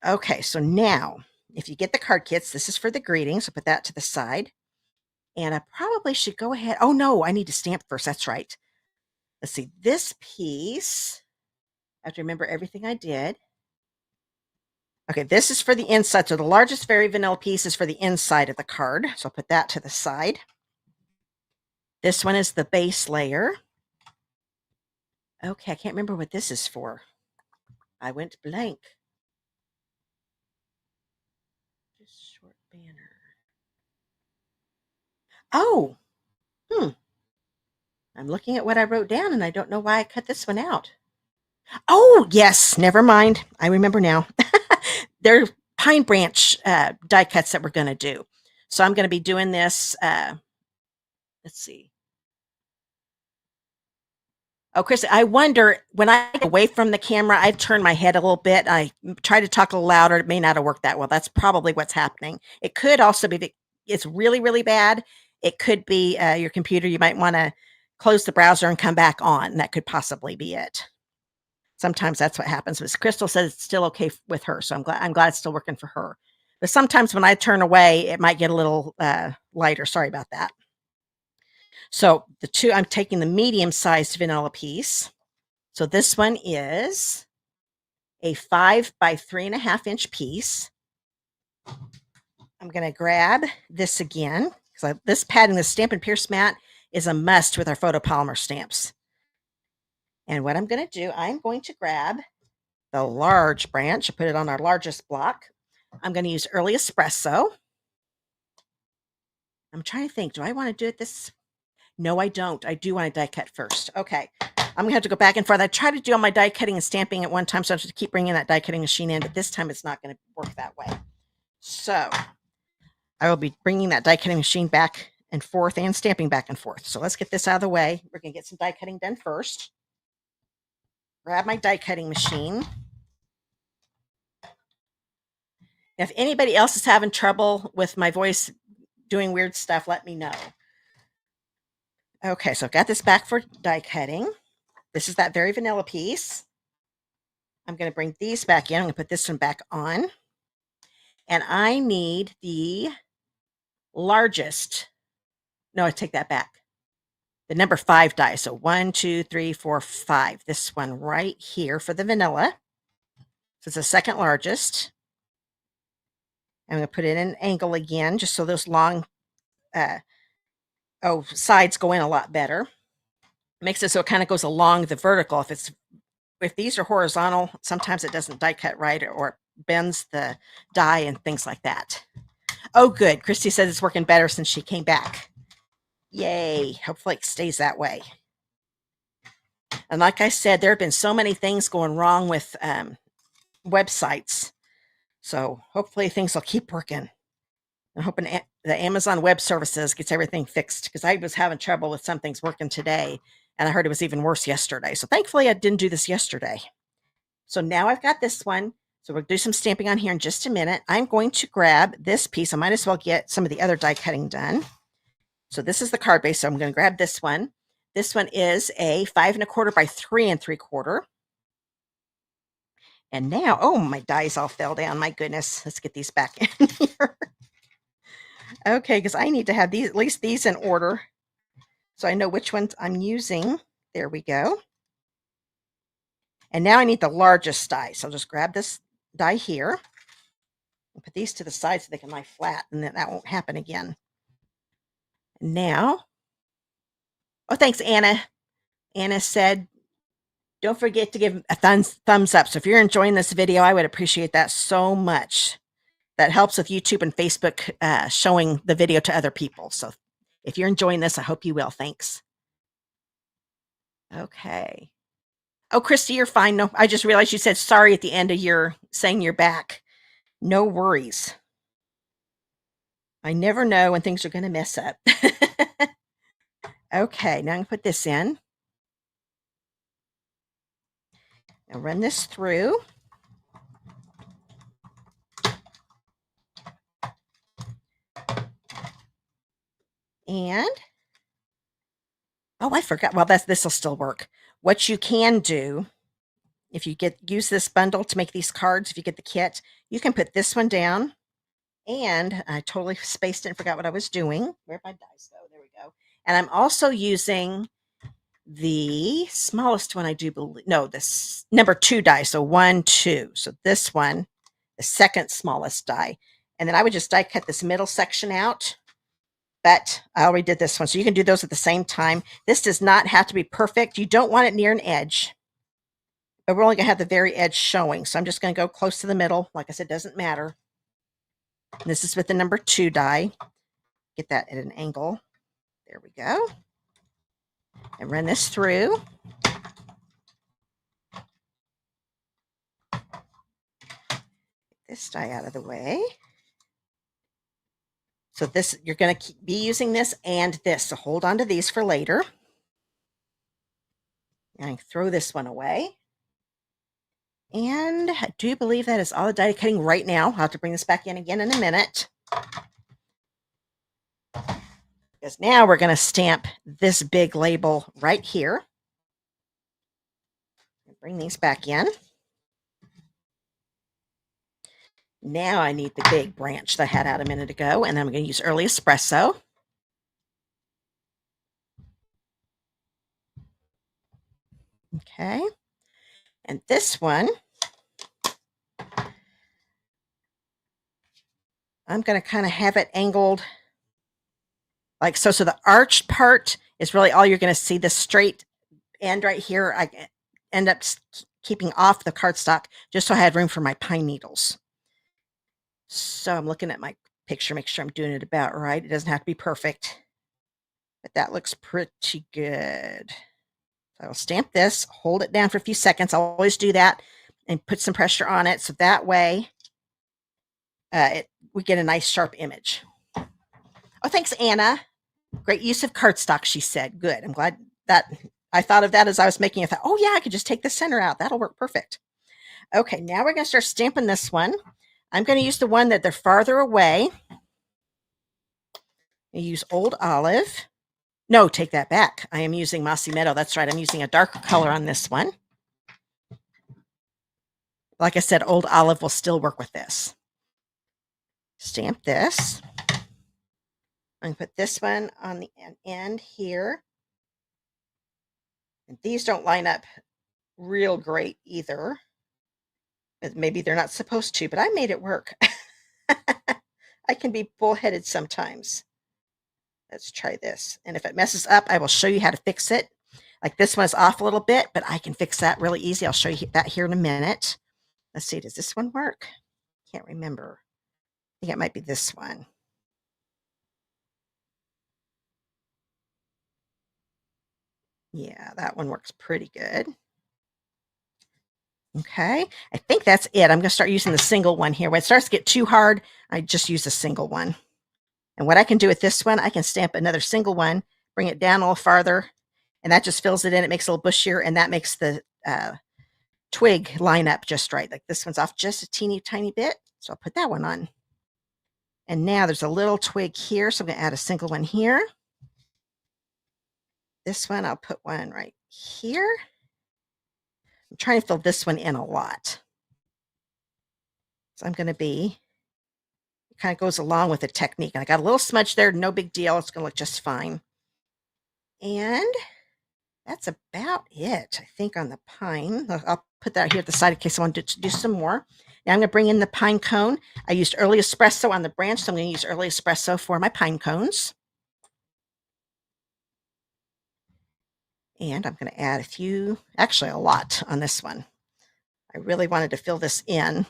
Okay, so now, if you get the card kits, this is for the greetings. So put that to the side. And I probably should go ahead. Oh, no, I need to stamp first. That's right. Let's see. This piece, I have to remember everything I did. Okay, this is for the inside. So the largest Very Vanilla piece is for the inside of the card. So I'll put that to the side. This one is the base layer. Okay, I can't remember what this is for. I went blank. Just short banner. Oh, I'm looking at what I wrote down, and I don't know why I cut this one out. Oh, yes, never mind. I remember now. They're pine branch die cuts that we're going to do. So I'm going to be doing this. Let's see. Oh, Christy, I wonder, when I get away from the camera, I turn my head a little bit. I try to talk a little louder. It may not have worked that well. That's probably what's happening. It could also be, it's really, really bad. It could be your computer. You might want to close the browser and come back on. That could possibly be it. Sometimes that's what happens. But Crystal says it's still okay with her. So I'm glad it's still working for her. But sometimes when I turn away, it might get a little lighter. Sorry about that. So I'm taking the medium-sized vanilla piece. So this one is a 5 by 3.5 inch piece. I'm going to grab this again because this padding, the Stampin' Pierce mat, is a must with our photopolymer stamps. And what I'm going to do, I'm going to grab the large branch and put it on our largest block. I'm going to use early espresso. I'm trying to think, do I want to do it this? No, I don't. I do want to die cut first. Okay. I'm going to have to go back and forth. I tried to do all my die cutting and stamping at one time, so I have to keep bringing that die cutting machine in, but this time it's not going to work that way. So I will be bringing that die cutting machine back and forth and stamping back and forth. So let's get this out of the way. We're going to get some die cutting done first. Grab my die cutting machine. If anybody else is having trouble with my voice doing weird stuff, let me know. Okay, so I've got this back for die cutting. This is that Very Vanilla piece. I'm going to bring these back in. I'm going to put this one back on. And I need the largest. No, I take that back. The number 5 die. So 1, 2, 3, 4, 5. This one right here for the vanilla. So it's the second largest. I'm going to put it in an angle again, just so those long sides go in a lot better. Makes it so it kind of goes along the vertical. If these are horizontal, sometimes it doesn't die cut right or bends the die and things like that. Oh, good. Christy says it's working better since she came back. Yay. Hopefully it stays that way. And like I said, there have been so many things going wrong with websites. So hopefully things will keep working. I'm hoping the Amazon Web Services gets everything fixed because I was having trouble with some things working today. And I heard it was even worse yesterday. So thankfully I didn't do this yesterday. So now I've got this one. So we'll do some stamping on here in just a minute. I'm going to grab this piece. I might as well get some of the other die cutting done. So this is the card base. So I'm going to grab this one. This one is a 5 1/4 by 3 3/4. And now, oh, my dies all fell down. My goodness. Let's get these back in here. Okay, because I need to have these, at least these in order, so I know which ones I'm using. There we go. And now I need the largest die. So I'll just grab this die here and put these to the side so they can lie flat, and then that won't happen again. And now, oh, thanks, Anna. Anna said, don't forget to give a thumbs up. So if you're enjoying this video, I would appreciate that so much. That helps with YouTube and Facebook showing the video to other people. So if you're enjoying this, I hope you will. Thanks. Okay. Oh, Christy, you're fine. No, I just realized you said sorry at the end of your saying you're back. No worries. I never know when things are going to mess up. Okay, now I'm going to put this in. Now run this through. And, oh, I forgot. Well, this will still work. What you can do, if you use this bundle to make these cards, if you get the kit, you can put this one down. And I totally spaced it and forgot what I was doing. Where'd my dice go? There we go. And I'm also using the smallest one, I do believe. No, this number 2 die. So 1, 2. So this one, the second smallest die. And then I would just die cut this middle section out. But I already did this one. So you can do those at the same time. This does not have to be perfect. You don't want it near an edge. But we're only going to have the very edge showing. So I'm just going to go close to the middle. Like I said, doesn't matter. And this is with the number 2 die. Get that at an angle. There we go. And run this through. Get this die out of the way. So this, you're going to be using this and this. So hold on to these for later. And I throw this one away. And I do believe that is all the die cutting right now. I'll have to bring this back in again in a minute. Because now we're going to stamp this big label right here. Bring these back in. Now I need the big branch that I had out a minute ago, and I'm going to use Early Espresso. Okay. And this one, I'm going to kind of have it angled like so. So the arched part is really all you're going to see. The straight end right here, I end up keeping off the cardstock just so I had room for my pine needles. So I'm looking at my picture, make sure I'm doing it about right. It doesn't have to be perfect, but that looks pretty good. So I'll stamp this, hold it down for a few seconds. I'll always do that and put some pressure on it. So that way we get a nice sharp image. Oh, thanks, Anna. Great use of cardstock, she said. Good. I'm glad that I thought of that as I was making it. Oh, yeah, I could just take the center out. That'll work perfect. Okay, now we're going to start stamping this one. I'm going to use the one that they're farther away. I use Old Olive. No, take that back. I am using Mossy Meadow. That's right. I'm using a darker color on this one. Like I said, Old Olive will still work with this. Stamp this. I'm going to put this one on the end here. And these don't line up real great either. Maybe they're not supposed to, but I made it work. I can be bullheaded sometimes. Let's try this. And if it messes up, I will show you how to fix it. Like this one is off a little bit, but I can fix that really easy. I'll show you that here in a minute. Let's see, does this one work? Can't remember. I think it might be this one. Yeah, that one works pretty good. Okay, I think that's it. I'm going to start using the single one here. When it starts to get too hard, I just use a single one. And what I can do with this one, I can stamp another single one, bring it down a little farther, and that just fills it in. It makes it a little bushier, and that makes the twig line up just right. Like this one's off just a teeny tiny bit, so I'll put that one on. And now there's a little twig here, so I'm going to add a single one here. This one, I'll put one right here. I'm trying to fill this one in a lot. So I'm going to be, it kind of goes along with the technique. And I got a little smudge there, no big deal. It's going to look just fine. And that's about it, I think, on the pine. I'll put that here at the side in case I want to do some more. Now I'm going to bring in the pine cone. I used early espresso on the branch, so I'm going to use early espresso for my pine cones. And I'm going to add a few, actually a lot on this one. I really wanted to fill this in.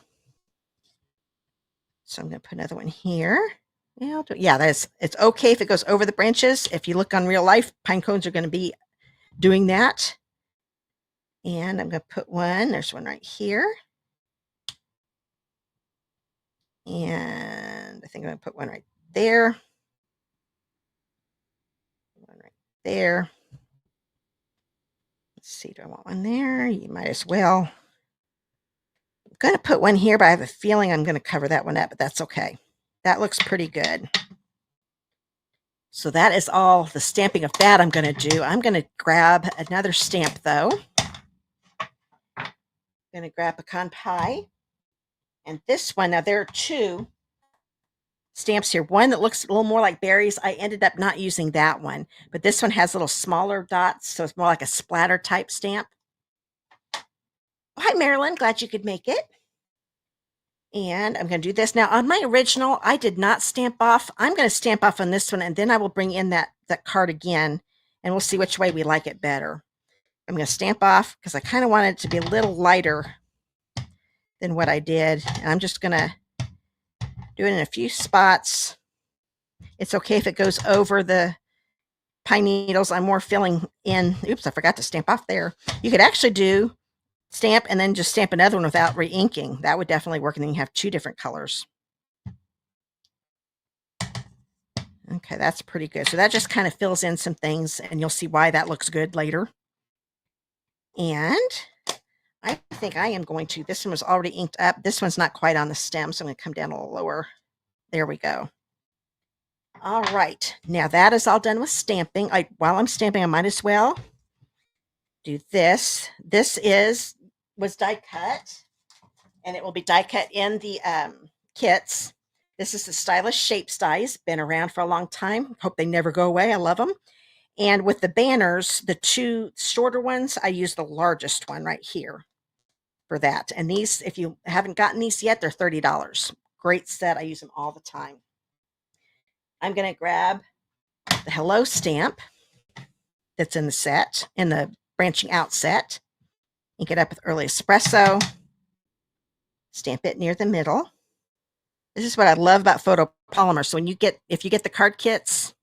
So I'm going to put another one here. Yeah, it's okay if it goes over the branches. If you look on real life, pine cones are going to be doing that. And I'm going to put one. There's one right here. And I think I'm going to put one right there. One right there. Let's see, do I want one there? You might as well. I'm going to put one here, but I have a feeling I'm going to cover that one up, but that's okay. That looks pretty good. So that is all the stamping of that I'm going to do. I'm going to grab another stamp, though. I'm going to grab pecan pie. And this one, now there are two stamps here. One that looks a little more like berries. I ended up not using that one. But this one has little smaller dots, so it's more like a splatter type stamp. Hi, Marilyn. Glad you could make it. And I'm going to do this. Now, on my original, I did not stamp off. I'm going to stamp off on this one, and then I will bring in that card again, and we'll see which way we like it better. I'm going to stamp off because I kind of want it to be a little lighter than what I did. And I'm just going to do it in a few spots. It's okay if it goes over the pine needles. I'm more filling in. Oops, I forgot to stamp off there. You could actually do stamp and then just stamp another one without re-inking. That would definitely work, and then you have two different colors. Okay, that's pretty good. So that just kind of fills in some things, and you'll see why that looks good later. And I think I am going to, this one was already inked up. This one's not quite on the stem, so I'm going to come down a little lower. There we go. All right, now that is all done with stamping. While I'm stamping, I might as well do this. This was die cut, and it will be die cut in the kits. This is the Stylish Shapes dies. Been around for a long time. Hope they never go away. I love them. And with the banners, the two shorter ones, I use the largest one right here for that. And these, if you haven't gotten these yet, they're $30. Great set. I use them all the time. I'm going to grab the Hello stamp that's in the set, in the branching out set. Ink it up with early espresso. Stamp it near the middle. This is what I love about photopolymer. So if you get the card kits,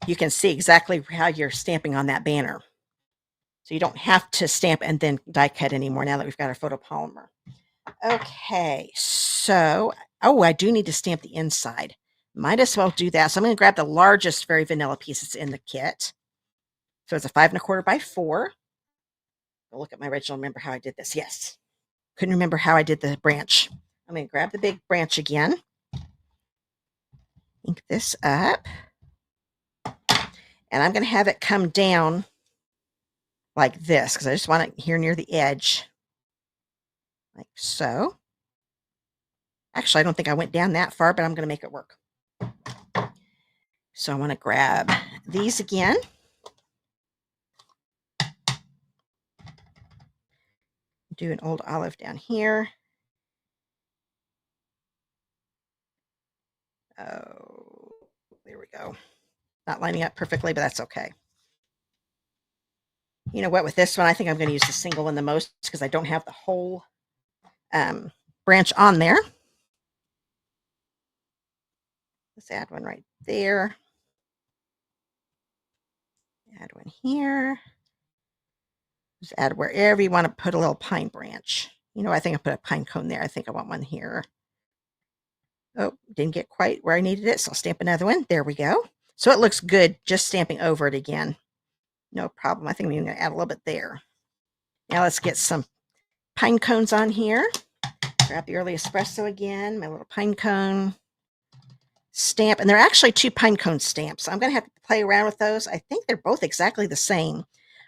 you can see exactly how you're stamping on that banner. So you don't have to stamp and then die cut anymore now that we've got our photopolymer. Okay, so, I do need to stamp the inside. Might as well do that. So I'm going to grab the largest Very Vanilla piece that's in the kit. So it's a 5 1/4 by 4. I'll look at my original. Remember how I did this? Yes. Couldn't remember how I did the branch. I'm going to grab the big branch again. Ink this up. And I'm going to have it come down like this because I just want it here near the edge. Like so. Actually, I don't think I went down that far, but I'm going to make it work. So I want to grab these again. Do an old olive down here. Oh, there we go. Not lining up perfectly, but that's okay. You know what, with this one, I think I'm going to use the single one the most because I don't have the whole branch on there. Let's add one right there. Add one here. Just add wherever you want to put a little pine branch. You know, I think I put a pine cone there. I think I want one here. Oh, didn't get quite where I needed it, so I'll stamp another one. There we go. So it looks good just stamping over it again. No problem. I think I'm going to add a little bit there. Now let's get some pine cones on here. Grab the early espresso again, my little pine cone stamp. And they're actually 2 pine cone stamps. I'm going to have to play around with those. I think they're both exactly the same.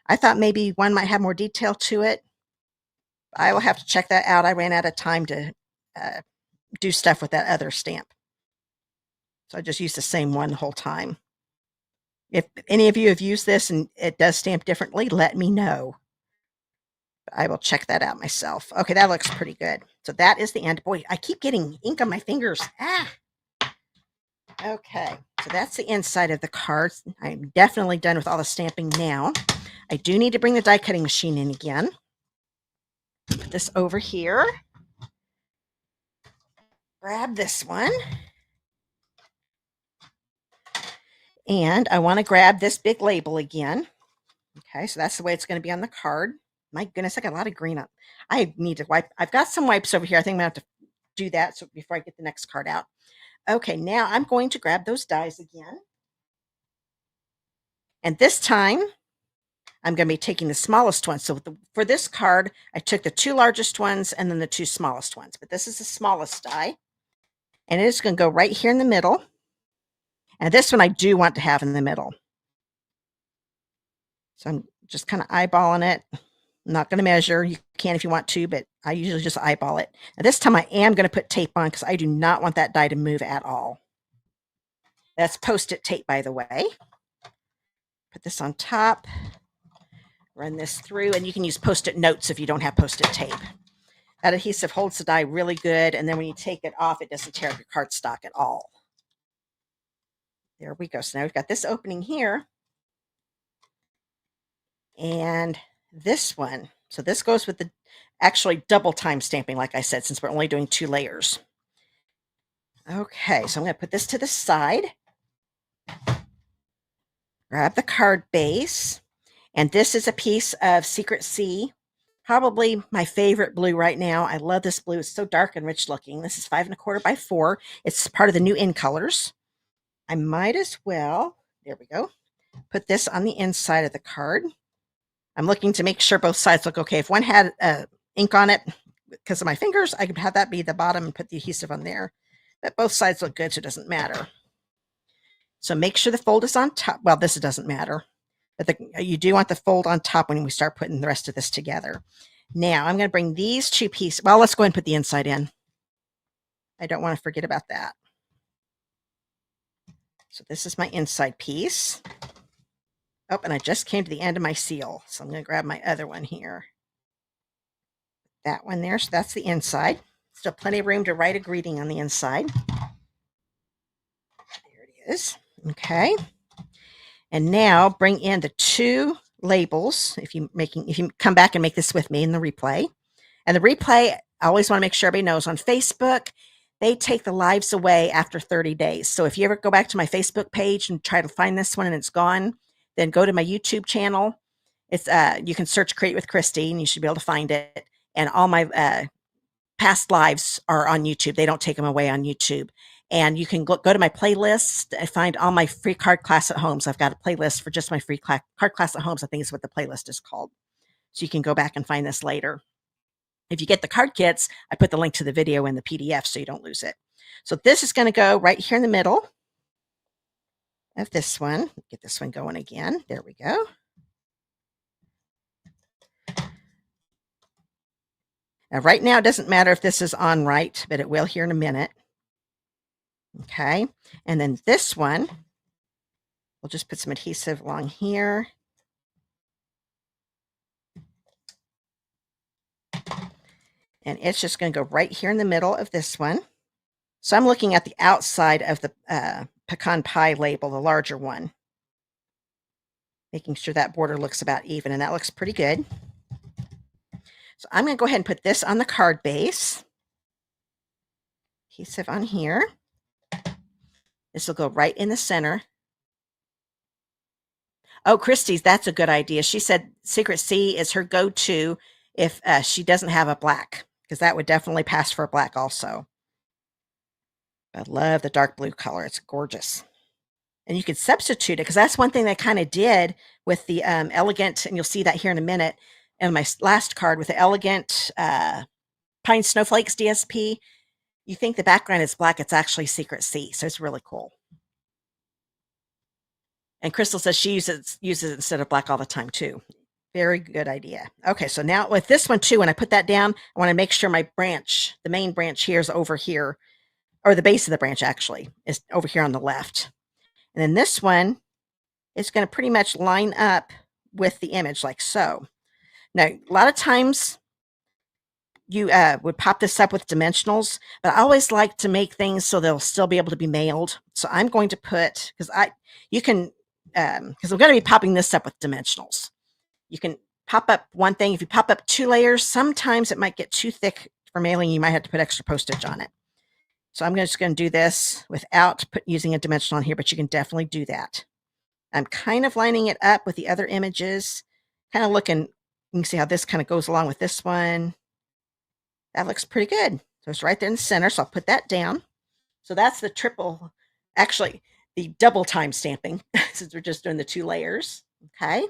I thought maybe one might have more detail to it. I will have to check that out. I ran out of time to do stuff with that other stamp. So I just used the same one the whole time. If any of you have used this and it does stamp differently, let me know. I will check that out myself. Okay, that looks pretty good. So that is the end. Boy, I keep getting ink on my fingers. Okay, so that's the inside of the cards. I'm definitely done with all the stamping now. I do need to bring the die cutting machine in again. Put this over here. Grab this one. And I want to grab this big label again. Okay, so that's the way it's going to be on the card. My goodness, I got a lot of green up. I need to wipe. I've got some wipes over here. I think I'm going to have to do that so before I get the next card out. Okay, now I'm going to grab those dies again. And this time, I'm going to be taking the smallest one. So for this card, I took the 2 largest ones and then the 2 smallest ones. But this is the smallest die. And it is going to go right here in the middle. And this one I do want to have in the middle. So I'm just kind of eyeballing it. I'm not going to measure. You can if you want to, but I usually just eyeball it. Now this time I am going to put tape on because I do not want that die to move at all. That's Post-it tape, by the way. Put this on top. Run this through, and you can use Post-it notes if you don't have Post-it tape. That adhesive holds the die really good, and then when you take it off, it doesn't tear up your cardstock at all. There we go. So now we've got this opening here. And this one. So this goes with the actually double time stamping, like I said, since we're only doing 2 layers. Okay, so I'm going to put this to the side. Grab the card base. And this is a piece of Secret Sea. Probably my favorite blue right now. I love this blue. It's so dark and rich looking. This is 5 1/4 by 4. It's part of the new in colors. I might as well, there we go, put this on the inside of the card. I'm looking to make sure both sides look okay. If one had ink on it because of my fingers, I could have that be the bottom and put the adhesive on there. But both sides look good, so it doesn't matter. So make sure the fold is on top. Well, this doesn't matter. But you do want the fold on top when we start putting the rest of this together. Now, I'm going to bring these 2 pieces. Well, let's go ahead and put the inside in. I don't want to forget about that. So this is my inside piece. Oh, and I just came to the end of my seal. So I'm going to grab my other one here. That one there. So that's the inside. Still plenty of room to write a greeting on the inside. There it is. Okay. And now bring in the 2 labels. If you come back and make this with me in the replay. And the replay, I always want to make sure everybody knows on Facebook, they take the lives away after 30 days. So if you ever go back to my Facebook page and try to find this one and it's gone, then go to my YouTube channel. It's you can search Create with Christy and you should be able to find it. And all my past lives are on YouTube. They don't take them away on YouTube. And you can go to my playlist and find all my free card class at homes. I've got a playlist for just my free card class at homes. I think is what the playlist is called. So you can go back and find this later. If you get the card kits, I put the link to the video in the PDF so you don't lose it. So this is going to go right here in the middle of this one. Get this one going again. There we go. Now, right now, it doesn't matter if this is on right, but it will here in a minute. Okay, and then this one, we'll just put some adhesive along here. And it's just going to go right here in the middle of this one. So I'm looking at the outside of the pecan pie label, the larger one. Making sure that border looks about even, and that looks pretty good. So I'm going to go ahead and put this on the card base. Adhesive on here. This will go right in the center. Oh, Christy's, that's a good idea. She said Secret Sea is her go-to if she doesn't have a black, because that would definitely pass for a black also. I love the dark blue color. It's gorgeous. And you could substitute it, because that's one thing I kind of did with the elegant, and you'll see that here in a minute, and my last card with the elegant Pine Snowflakes DSP. You think the background is black, it's actually Secret Sea, so it's really cool. And Crystal says she uses it instead of black all the time too. Very good idea. Okay, so now with this one too, when I put that down, I want to make sure my branch, the main branch here is over here, or the base of the branch actually is over here on the left. And then this one it's going to pretty much line up with the image like so. Now, a lot of times you would pop this up with dimensionals, but I always like to make things so they'll still be able to be mailed. So I'm going to put, because I'm going to be popping this up with dimensionals. You can pop up one thing. If you pop up 2 layers, sometimes it might get too thick for mailing. You might have to put extra postage on it. So I'm just going to do this without using a dimensional on here, but you can definitely do that. I'm kind of lining it up with the other images, kind of looking. You can see how this kind of goes along with this one. That looks pretty good. So it's right there in the center. So I'll put that down. So that's the triple, actually the double time stamping, since we're just doing the 2 layers. Okay.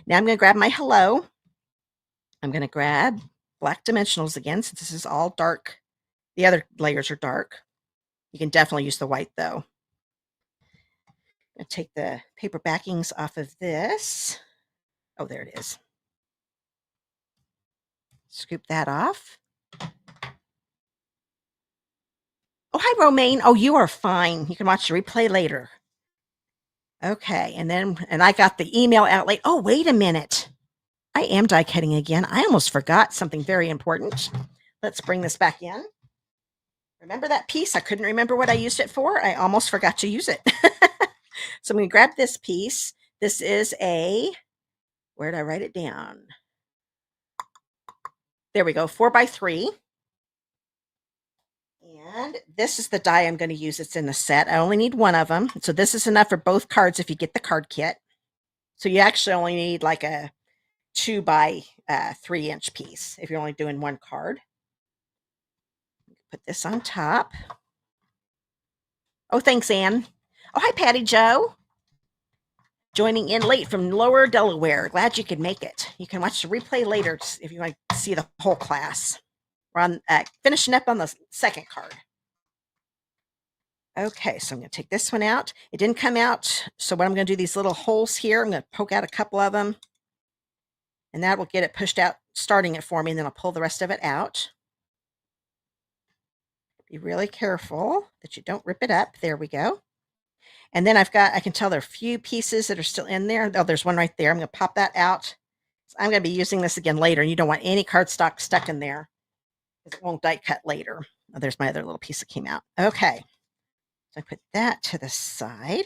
Now I'm going to grab my hello. I'm going to grab black dimensionals again, since this is all dark. The other layers are dark. You can definitely use the white though. I'm going to take the paper backings off of this. Oh, there it is. Scoop that off. Oh, hi, Romaine. Oh, you are fine. You can watch the replay later. Okay, and I got the email out late. Oh, wait a minute. I am die cutting again. I almost forgot something very important. Let's bring this back in. Remember that piece? I couldn't remember what I used it for. I almost forgot to use it. So I'm going to grab this piece. This is where did I write it down? There we go, 4x3. And this is the die I'm going to use. It's in the set. I only need one of them. So this is enough for both cards if you get the card kit. So you actually only need like a 2x3 inch piece if you're only doing one card. Put this on top. Oh, thanks, Anne. Oh, hi, Patty Joe. Joining in late from Lower Delaware. Glad you could make it. You can watch the replay later if you want to see the whole class. We're on finishing up on the second card. Okay, so I'm going to take this one out. It didn't come out, so what I'm going to do, these little holes here, I'm going to poke out a couple of them, and that will get it pushed out, starting it for me, and then I'll pull the rest of it out. Be really careful that you don't rip it up. There we go. And then I can tell there are a few pieces that are still in there. Oh, there's one right there. I'm going to pop that out. So I'm going to be using this again later, and you don't want any cardstock stuck in there because it won't die cut later. Oh, there's my other little piece that came out. Okay. So I put that to the side.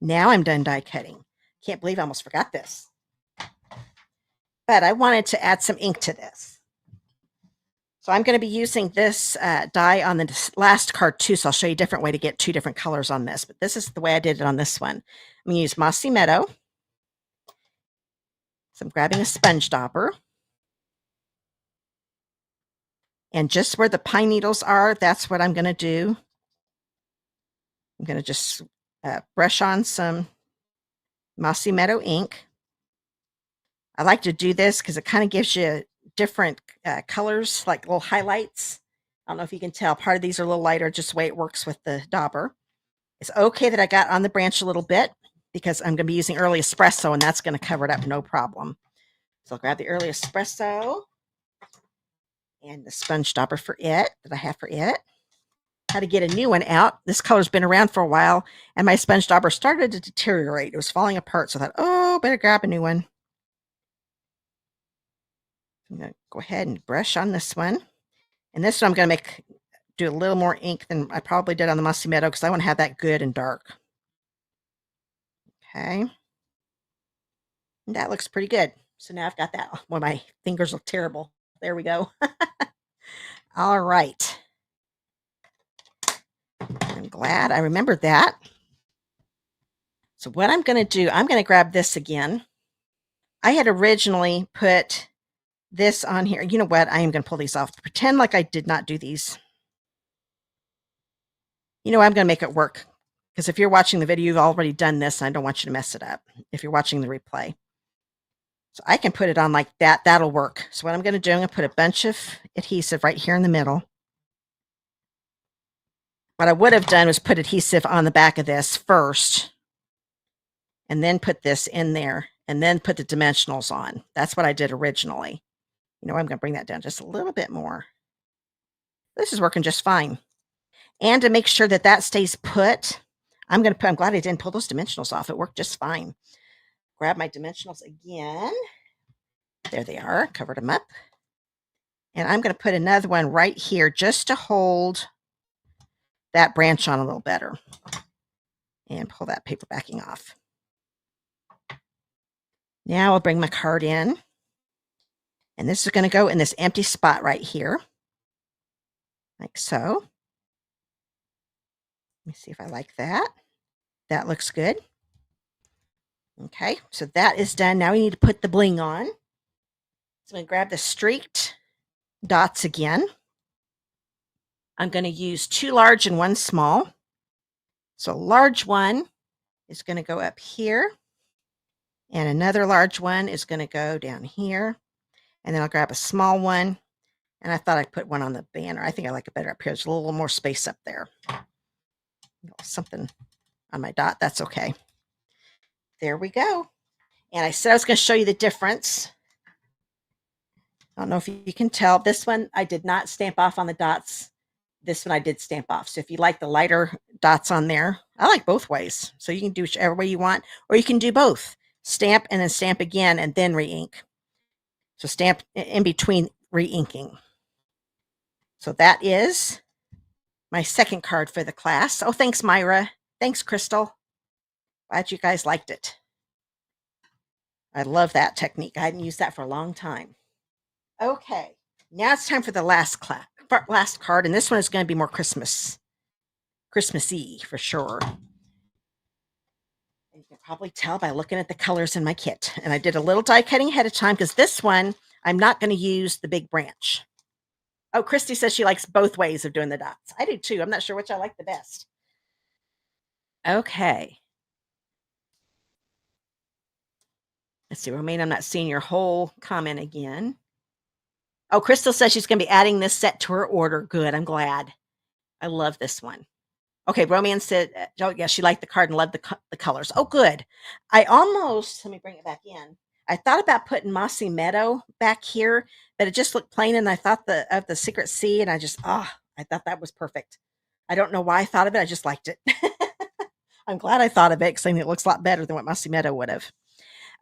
Now I'm done die cutting. Can't believe I almost forgot this. But I wanted to add some ink to this. So I'm going to be using this die on the last card too, so I'll show you a different way to get 2 different colors on this. But this is the way I did it on this one. I'm going to use Mossy Meadow. So I'm grabbing a sponge dauber. And just where the pine needles are, that's what I'm going to do. I'm going to just brush on some Mossy Meadow ink. I like to do this because it kind of gives you different colors, like little highlights. I don't know if you can tell. Part of these are a little lighter, just the way it works with the dauber. It's okay that I got on the branch a little bit because I'm going to be using early espresso, and that's going to cover it up no problem. So I'll grab the early espresso and the sponge dauber for it that I have for it. How to get a new one out. This color's been around for a while, and my sponge dauber started to deteriorate. It was falling apart, so I thought, oh, better grab a new one. I'm going to go ahead and brush on this one. And this one I'm going to do a little more ink than I probably did on the Mossy Meadow because I want to have that good and dark. Okay. And that looks pretty good. So now I've got that. Well, my fingers look terrible. There we go. All right. I'm glad I remembered that. So what I'm going to do, I'm going to grab this again. I had originally put this on here. You know what? I am going to pull these off. Pretend like I did not do these. You know, I'm going to make it work. Because if you're watching the video, you've already done this, and I don't want you to mess it up if you're watching the replay. So I can put it on like that. That'll work. So what I'm going to do, I'm going to put a bunch of adhesive right here in the middle. What I would have done was put adhesive on the back of this first, and then put this in there, and then put the dimensionals on. That's what I did originally. You know, I'm going to bring that down just a little bit more. This is working just fine. And to make sure that that stays put, I'm glad I didn't pull those dimensionals off. It worked just fine. Grab my dimensionals again. There they are, covered them up. And I'm going to put another one right here just to hold that branch on a little better. And pull that paper backing off. Now I'll bring my card in. And this is going to go in this empty spot right here. Like so. Let me see if I like that. That looks good. Okay, so that is done. Now we need to put the bling on. So I'm going to grab the streaked dots again. I'm going to use 2 large and 1 small. So a large one is going to go up here. And another large one is going to go down here. And then I'll grab a small one. And I thought I'd put one on the banner. I think I like it better up here. There's a little more space up there. Something on my dot. That's okay. There we go. And I said I was going to show you the difference. I don't know if you can tell. This one I did not stamp off on the dots. This one I did stamp off. So if you like the lighter dots on there, I like both ways. So you can do whichever way you want, or you can do both. Stamp and then stamp again and then re-ink. So stamp in between re-inking. So that is my second card for the class. Oh, thanks, Myra. Thanks, Crystal. Glad you guys liked it. I love that technique. I hadn't used that for a long time. Okay, now it's time for the last card, and this one is going to be more Christmassy for sure. And you can probably tell by looking at the colors in my kit. And I did a little die cutting ahead of time because this one, I'm not going to use the big branch. Oh, Christy says she likes both ways of doing the dots. I do too. I'm not sure which I like the best. Okay. Let's see, Romaine, I'm not seeing your whole comment again. Oh, Crystal says she's going to be adding this set to her order. Good. I'm glad. I love this one. Okay, Romaine said, oh, yeah, she liked the card and loved the colors. Oh, good. I almost, let me bring it back in. I thought about putting Mossy Meadow back here, but it just looked plain, and I thought of the Secret Sea, and I thought that was perfect. I don't know why I thought of it. I just liked it. I'm glad I thought of it because I think it looks a lot better than what Mossy Meadow would have.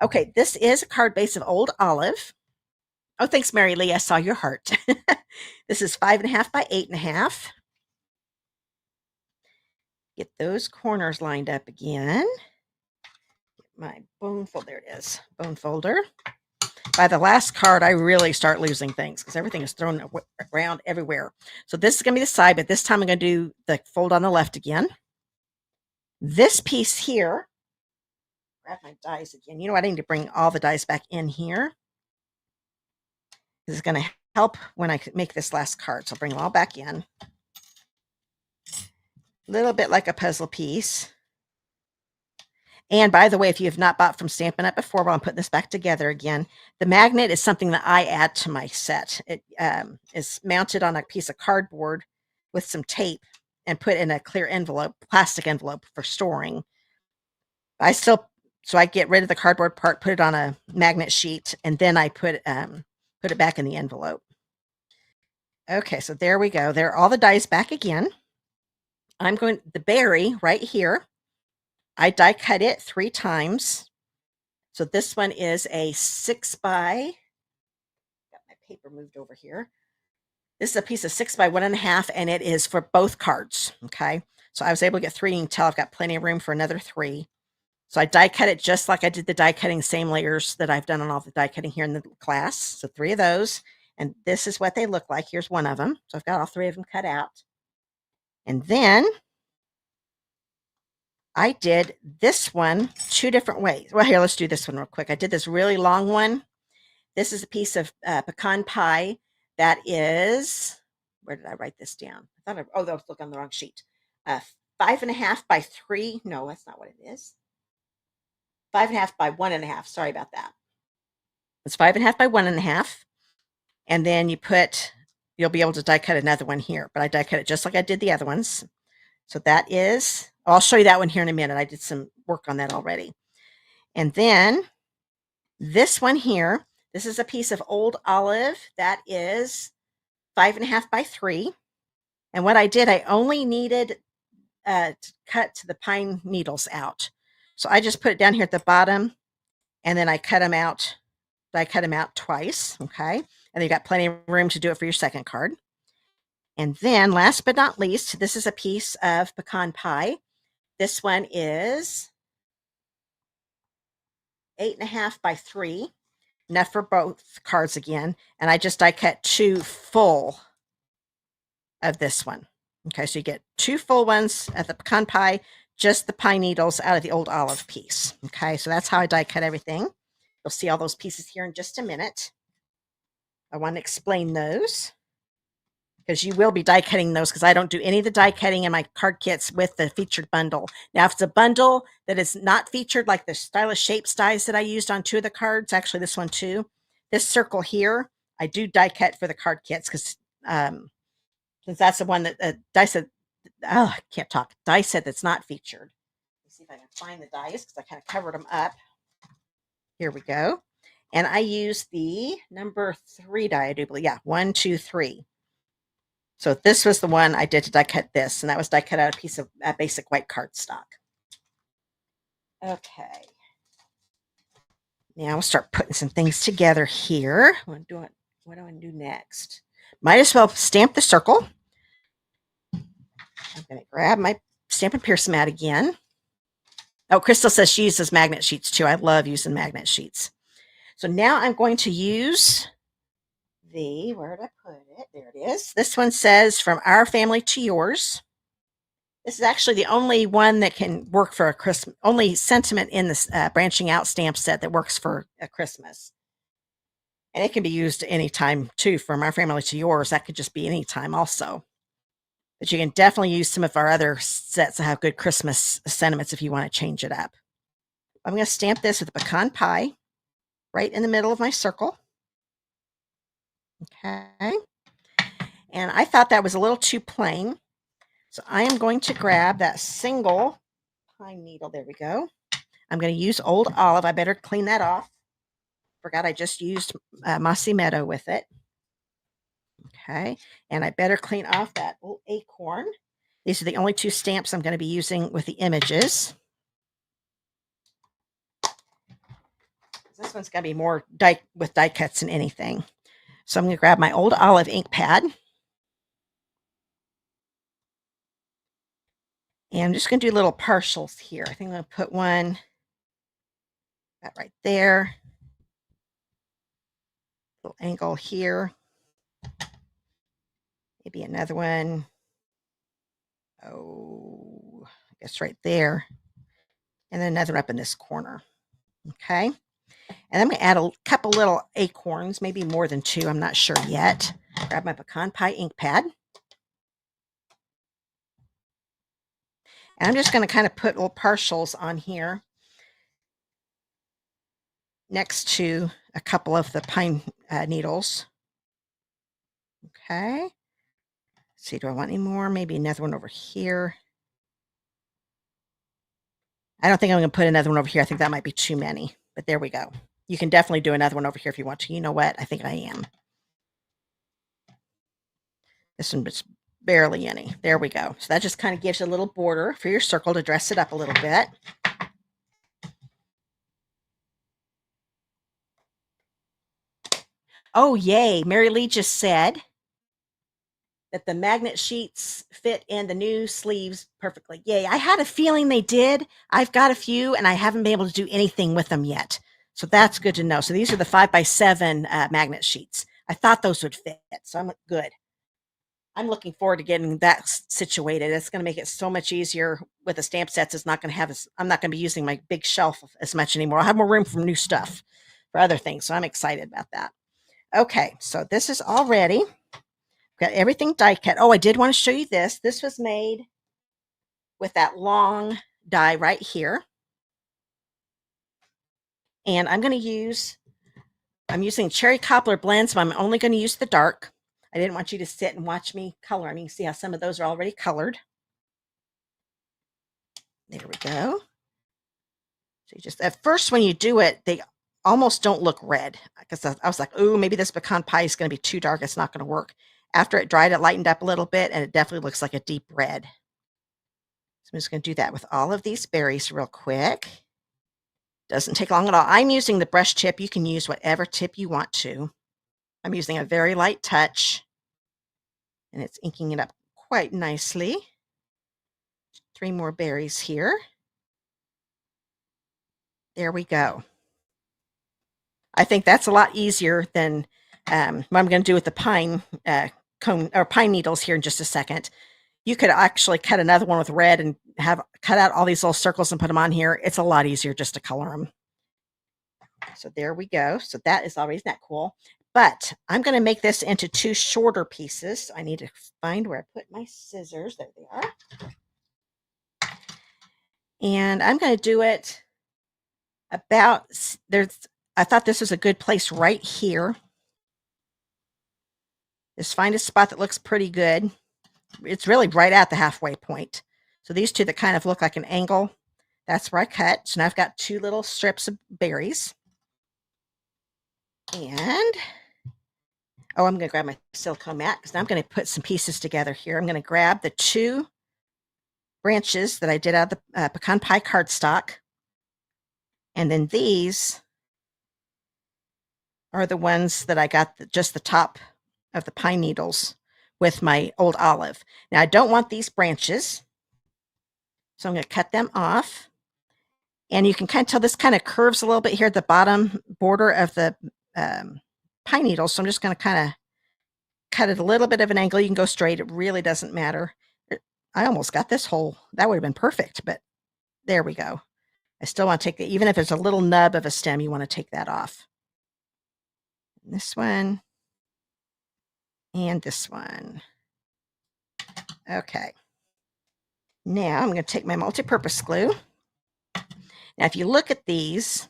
Okay, this is a card base of Old Olive. Oh, thanks, Mary Lee. I saw your heart. This is 5.5 by 8.5. Get those corners lined up again. Get my bone folder. There it is. Bone folder. By the last card, I really start losing things because everything is thrown around everywhere. So this is going to be the side, but this time I'm going to do the fold on the left again. This piece here, grab my dies again. You know what? I need to bring all the dies back in here. This is going to help when I make this last card. So I'll bring them all back in. A little bit like a puzzle piece. And by the way, if you have not bought from Stampin' Up before, while I'm putting this back together again, the magnet is something that I add to my set. It is mounted on a piece of cardboard with some tape and put in a clear envelope, plastic envelope for storing. So I get rid of the cardboard part, put it on a magnet sheet, and then I put it back in the envelope. Okay, so there we go. There are all the dies back again. The berry right here, I die cut it 3 times. So this one is a 6 by, got my paper moved over here. This is a piece of 6 by 1.5, and it is for both cards. Okay, so I was able to get 3. You can tell I've got plenty of room for another 3. So I die cut it just like I did the die cutting, same layers that I've done on all the die cutting here in the class. So 3 of those, and this is what they look like. Here's one of them. So I've got all 3 of them cut out. And then I did this one 2 different ways. Well, here, let's do this one real quick. I did this really long one. This is a piece of pecan pie that is, where did I write this down? I was looking on the wrong sheet. 5.5 by 3. No, that's not what it is. 5.5 by 1.5. Sorry about that. It's 5.5 by 1.5. And then you'll be able to die cut another one here, but I die cut it just like I did the other ones. So that is, I'll show you that one here in a minute. I did some work on that already. And then this one here, this is a piece of Old Olive that is 5.5 by 3. And what I did, I only needed cut the pine needles out. So I just put it down here at the bottom, and then I cut them out. I cut them out twice, okay? And you've got plenty of room to do it for your second card. And then last but not least, this is a piece of pecan pie. This one is 8.5 by 3, enough for both cards again. And I just die cut 2 full of this one. Okay, so you get 2 full ones at the pecan pie, just the pine needles out of the old olive piece. Okay, so that's how I die cut everything. You'll see all those pieces here in just a minute. I want to explain those, because you will be die cutting those, because I don't do any of the die cutting in my card kits with the featured bundle. Now, if it's a bundle that is not featured, like the Stylish Shapes dies that I used on 2 of the cards, actually this one too, this circle here, I do die cut for the card kits, because since that's the one that die set, oh, I can't talk, die set that's not featured. Let's see if I can find the dies, because I kind of covered them up. Here we go. And I use the number 3 die, I do believe. Yeah, 1, 2, 3. So this was the one I did to die cut this, and that was die cut out a piece of basic white cardstock. Okay. Now we'll start putting some things together here. What do I want to do next? Might as well stamp the circle. I'm going to grab my Stampin' Pierce mat again. Oh, Crystal says she uses magnet sheets too. I love using magnet sheets. So now I'm going to use the, where did I put it? There it is. This one says from our family to yours. This is actually the only one that can work for a Christmas, only sentiment in this branching out stamp set that works for a Christmas. And it can be used anytime too, from our family to yours. That could just be anytime also. But you can definitely use some of our other sets that have good Christmas sentiments if you want to change it up. I'm going to stamp this with a pecan pie right in the middle of my circle. Okay. And I thought that was a little too plain. So I am going to grab that single pine needle. There we go. I'm going to use Old Olive. I better clean that off. Forgot I just used Mossy Meadow with it. Okay. And I better clean off that old acorn. These are the only 2 stamps I'm going to be using with the images. This one's going to be more die cuts than anything. So I'm going to grab my Old Olive ink pad. And I'm just going to do little partials here. I think I'm going to put one that right there. Little angle here. Maybe another one. Oh, I guess right there. And then another up in this corner. Okay. And I'm going to add a couple little acorns, maybe more than 2. I'm not sure yet. Grab my pecan pie ink pad. And I'm just going to kind of put little partials on here next to a couple of the pine needles. Okay. Let's see, do I want any more? Maybe another one over here. I don't think I'm going to put another one over here. I think that might be too many, but there we go. You can definitely do another one over here if you want to. You know what? I think I am. This one is barely any. There we go. So that just kind of gives you a little border for your circle to dress it up a little bit. Oh, yay. Mary Lee just said that the magnet sheets fit in the new sleeves perfectly. Yay. I had a feeling they did. I've got a few and I haven't been able to do anything with them yet. So that's good to know. So these are the 5x7 magnet sheets. I thought those would fit. So I'm good. I'm looking forward to getting that situated. It's going to make it so much easier with the stamp sets. It's not going to have, I'm not going to be using my big shelf as much anymore. I'll have more room for new stuff for other things. So I'm excited about that. Okay. So this is all ready. Got everything die cut. Oh, I did want to show you this. This was made with that long die right here. And I'm using Cherry Cobbler blends, but I'm only going to use the dark. I didn't want you to sit and watch me color. I mean, you see how some of those are already colored. There we go. So you just, at first when you do it, they almost don't look red. Because I was like, oh, maybe this pecan pie is going to be too dark. It's not going to work. After it dried, it lightened up a little bit, and it definitely looks like a deep red. So I'm just going to do that with all of these berries real quick. Doesn't take long at all. I'm using the brush tip. You can use whatever tip you want to. I'm using a very light touch, and it's inking it up quite nicely. 3 more berries here. There we go. I think that's a lot easier than what I'm going to do with the pine cone or pine needles here in just a second. You could actually cut another one with red and cut out all these little circles and put them on here. It's a lot easier just to color them. So there we go. So that is always that cool. But I'm going to make this into 2 shorter pieces. I need to find where I put my scissors. There they are. And I'm going to do it about I thought this was a good place right here. Just find a spot that looks pretty good. It's really right at the halfway point. So these 2 that kind of look like an angle, that's where I cut. So now I've got 2 little strips of berries. And, oh, I'm going to grab my silicone mat because now I'm going to put some pieces together here. I'm going to grab the 2 branches that I did out of the pecan pie cardstock. And then these are the ones that I got just the top of the pine needles with my old olive. Now I don't want these branches, so I'm going to cut them off. And you can kind of tell this kind of curves a little bit here at the bottom border of the pine needles. So I'm just going to kind of cut it a little bit of an angle. You can go straight. It really doesn't matter. I almost got this whole, that would have been perfect, but there we go. I still want to take it, even if it's a little nub of a stem, you want to take that off. And this one. And this one. Okay. Now I'm going to take my multi-purpose glue. Now, if you look at these,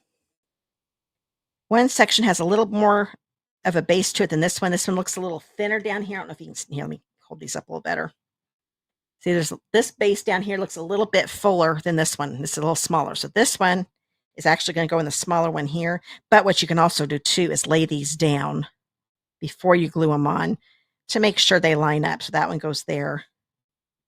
one section has a little more of a base to it than this one. This one looks a little thinner down here. I don't know if you can see. Let me hold these up a little better. See, there's this base down here looks a little bit fuller than this one. This is a little smaller. So this one is actually going to go in the smaller one here. But what you can also do too is lay these down before you glue them on to make sure they line up. So that one goes there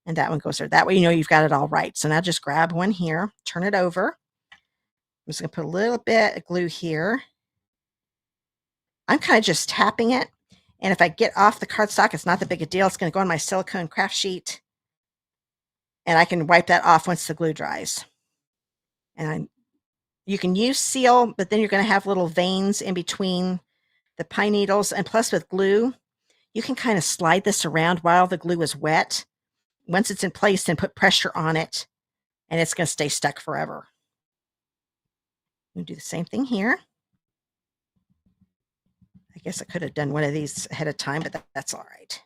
and that one goes there. That way you know you've got it all right. So now just grab one here, turn it over. I'm just going to put a little bit of glue here. I'm kind of just tapping it. And if I get off the cardstock, it's not that big a deal. It's going to go on my silicone craft sheet. And I can wipe that off once the glue dries. And you can use seal, but then you're going to have little veins in between the pine needles. And plus with glue, you can kind of slide this around while the glue is wet. Once it's in place, then put pressure on it, and it's going to stay stuck forever. I'm going to do the same thing here. I guess I could have done one of these ahead of time, but that's all right.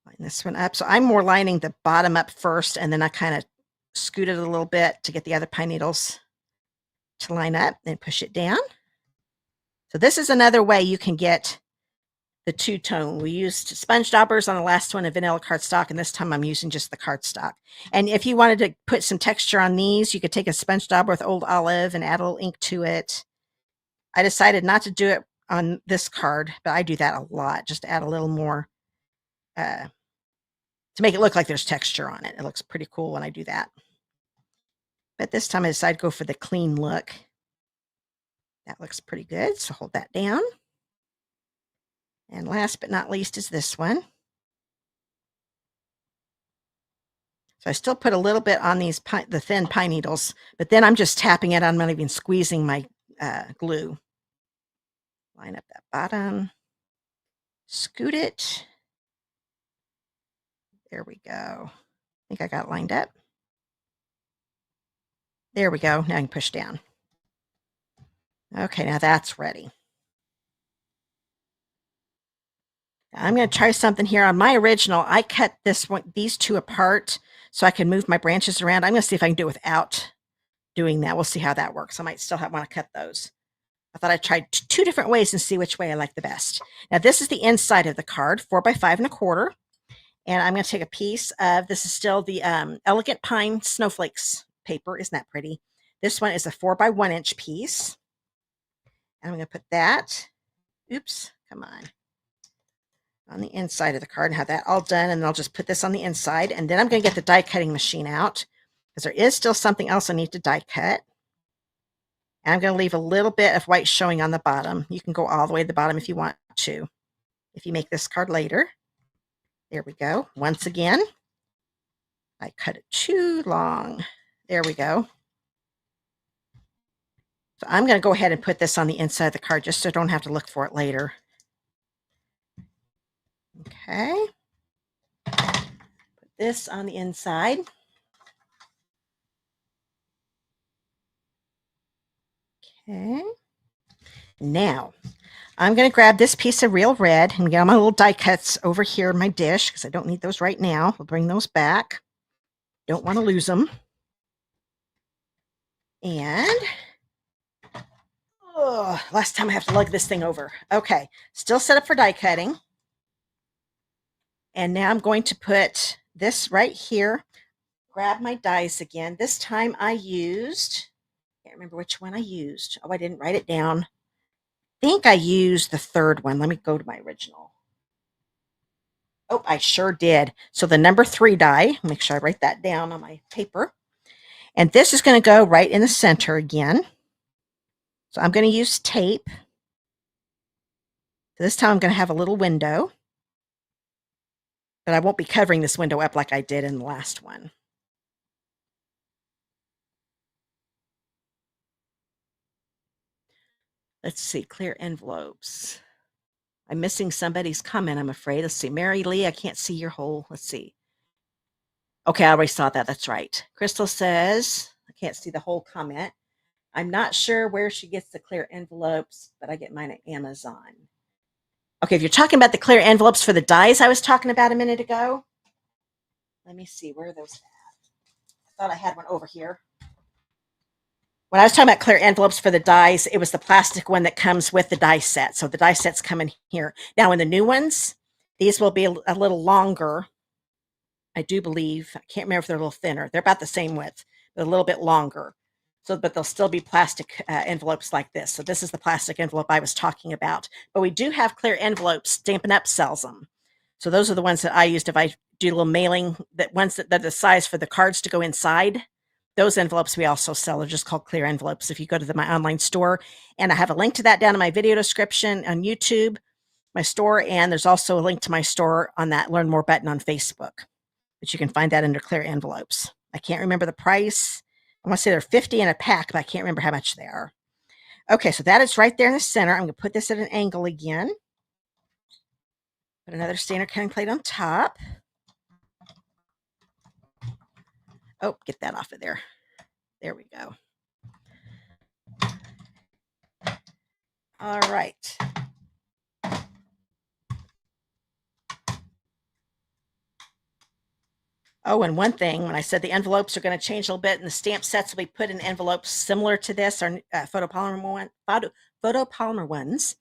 Line this one up. So I'm more lining the bottom up first, and then I kind of scoot it a little bit to get the other pine needles to line up and push it down. So this is another way you can get the 2-tone. We used sponge daubers on the last one, a vanilla cardstock, and this time I'm using just the cardstock. And if you wanted to put some texture on these, you could take a sponge dauber with old olive and add a little ink to it. I decided not to do it on this card, but I do that a lot, just to add a little more, to make it look like there's texture on it. It looks pretty cool when I do that. But this time I decided to go for the clean look. That looks pretty good, so hold that down. And last but not least is this one. So I still put a little bit on these the thin pine needles, but then I'm just tapping it. I'm not even squeezing my glue. Line up that bottom. Scoot it. There we go. I think I got it lined up. There we go. Now I can push down. Okay, now that's ready. I'm going to try something here. On my original, I cut these 2 apart so I can move my branches around. I'm going to see if I can do it without doing that. We'll see how that works. I might still want to cut those. I thought I'd try 2 different ways and see which way I like the best. Now, this is the inside of the card, 4 by 5 1/4. And I'm going to take a piece of, this is still the Elegant Pine Snowflakes paper. Isn't that pretty? This one is a 4 by 1 inch piece. And I'm going to put that, oops, come on. on the inside of the card and have that all done. And then I'll just put this on the inside. And then I'm going to get the die cutting machine out because there is still something else I need to die cut. And I'm going to leave a little bit of white showing on the bottom. You can go all the way to the bottom if you want to, if you make this card later. There we go. Once again, I cut it too long. There we go. So I'm going to go ahead and put this on the inside of the card just so I don't have to look for it later. Okay. Put this on the inside. Okay. Now, I'm going to grab this piece of real red and get my little die cuts over here in my dish because I don't need those right now. We'll bring those back. Don't want to lose them. And last time I have to lug this thing over. Okay, still set up for die cutting. And now I'm going to put this right here. Grab my dies again. This time I used, can't remember which one I used. Oh, I didn't write it down. I think I used the third one. Let me go to my original. Oh, I sure did. So the number 3 die, make sure I write that down on my paper. And this is going to go right in the center again. So I'm going to use tape. This time I'm going to have a little window. But I won't be covering this window up like I did in the last one. Let's see, clear envelopes. I'm missing somebody's comment, I'm afraid. Let's see, Mary Lee, I can't see your whole, let's see. Okay, I already saw that, that's right. Crystal says, I can't see the whole comment. I'm not sure where she gets the clear envelopes, but I get mine at Amazon. Okay, if you're talking about the clear envelopes for the dies I was talking about a minute ago, let me see, where are those at? I thought I had one over here. When I was talking about clear envelopes for the dies, it was the plastic one that comes with the die set. So the die sets come in here. Now in the new ones, these will be a little longer. I do believe, I can't remember if they're a little thinner. They're about the same width, but a little bit longer. So, but they'll still be plastic envelopes like this. So this is the plastic envelope I was talking about. But we do have clear envelopes. Stampin' Up sells them. So those are the ones that I used if I do a little mailing, that ones that are the size for the cards to go inside. Those envelopes we also sell. They're just called clear envelopes if you go to my online store. And I have a link to that down in my video description on YouTube, my store. And there's also a link to my store on that Learn More button on Facebook. But you can find that under clear envelopes. I can't remember the price. I want to say they're $50 in a pack, but I can't remember how much they are. Okay, so that is right there in the center. I'm going to put this at an angle again. Put another standard cutting plate on top. Oh, get that off of there. There we go. All right. Oh, and one thing, when I said the envelopes are going to change a little bit, and the stamp sets will be put in envelopes similar to this, or photopolymer ones.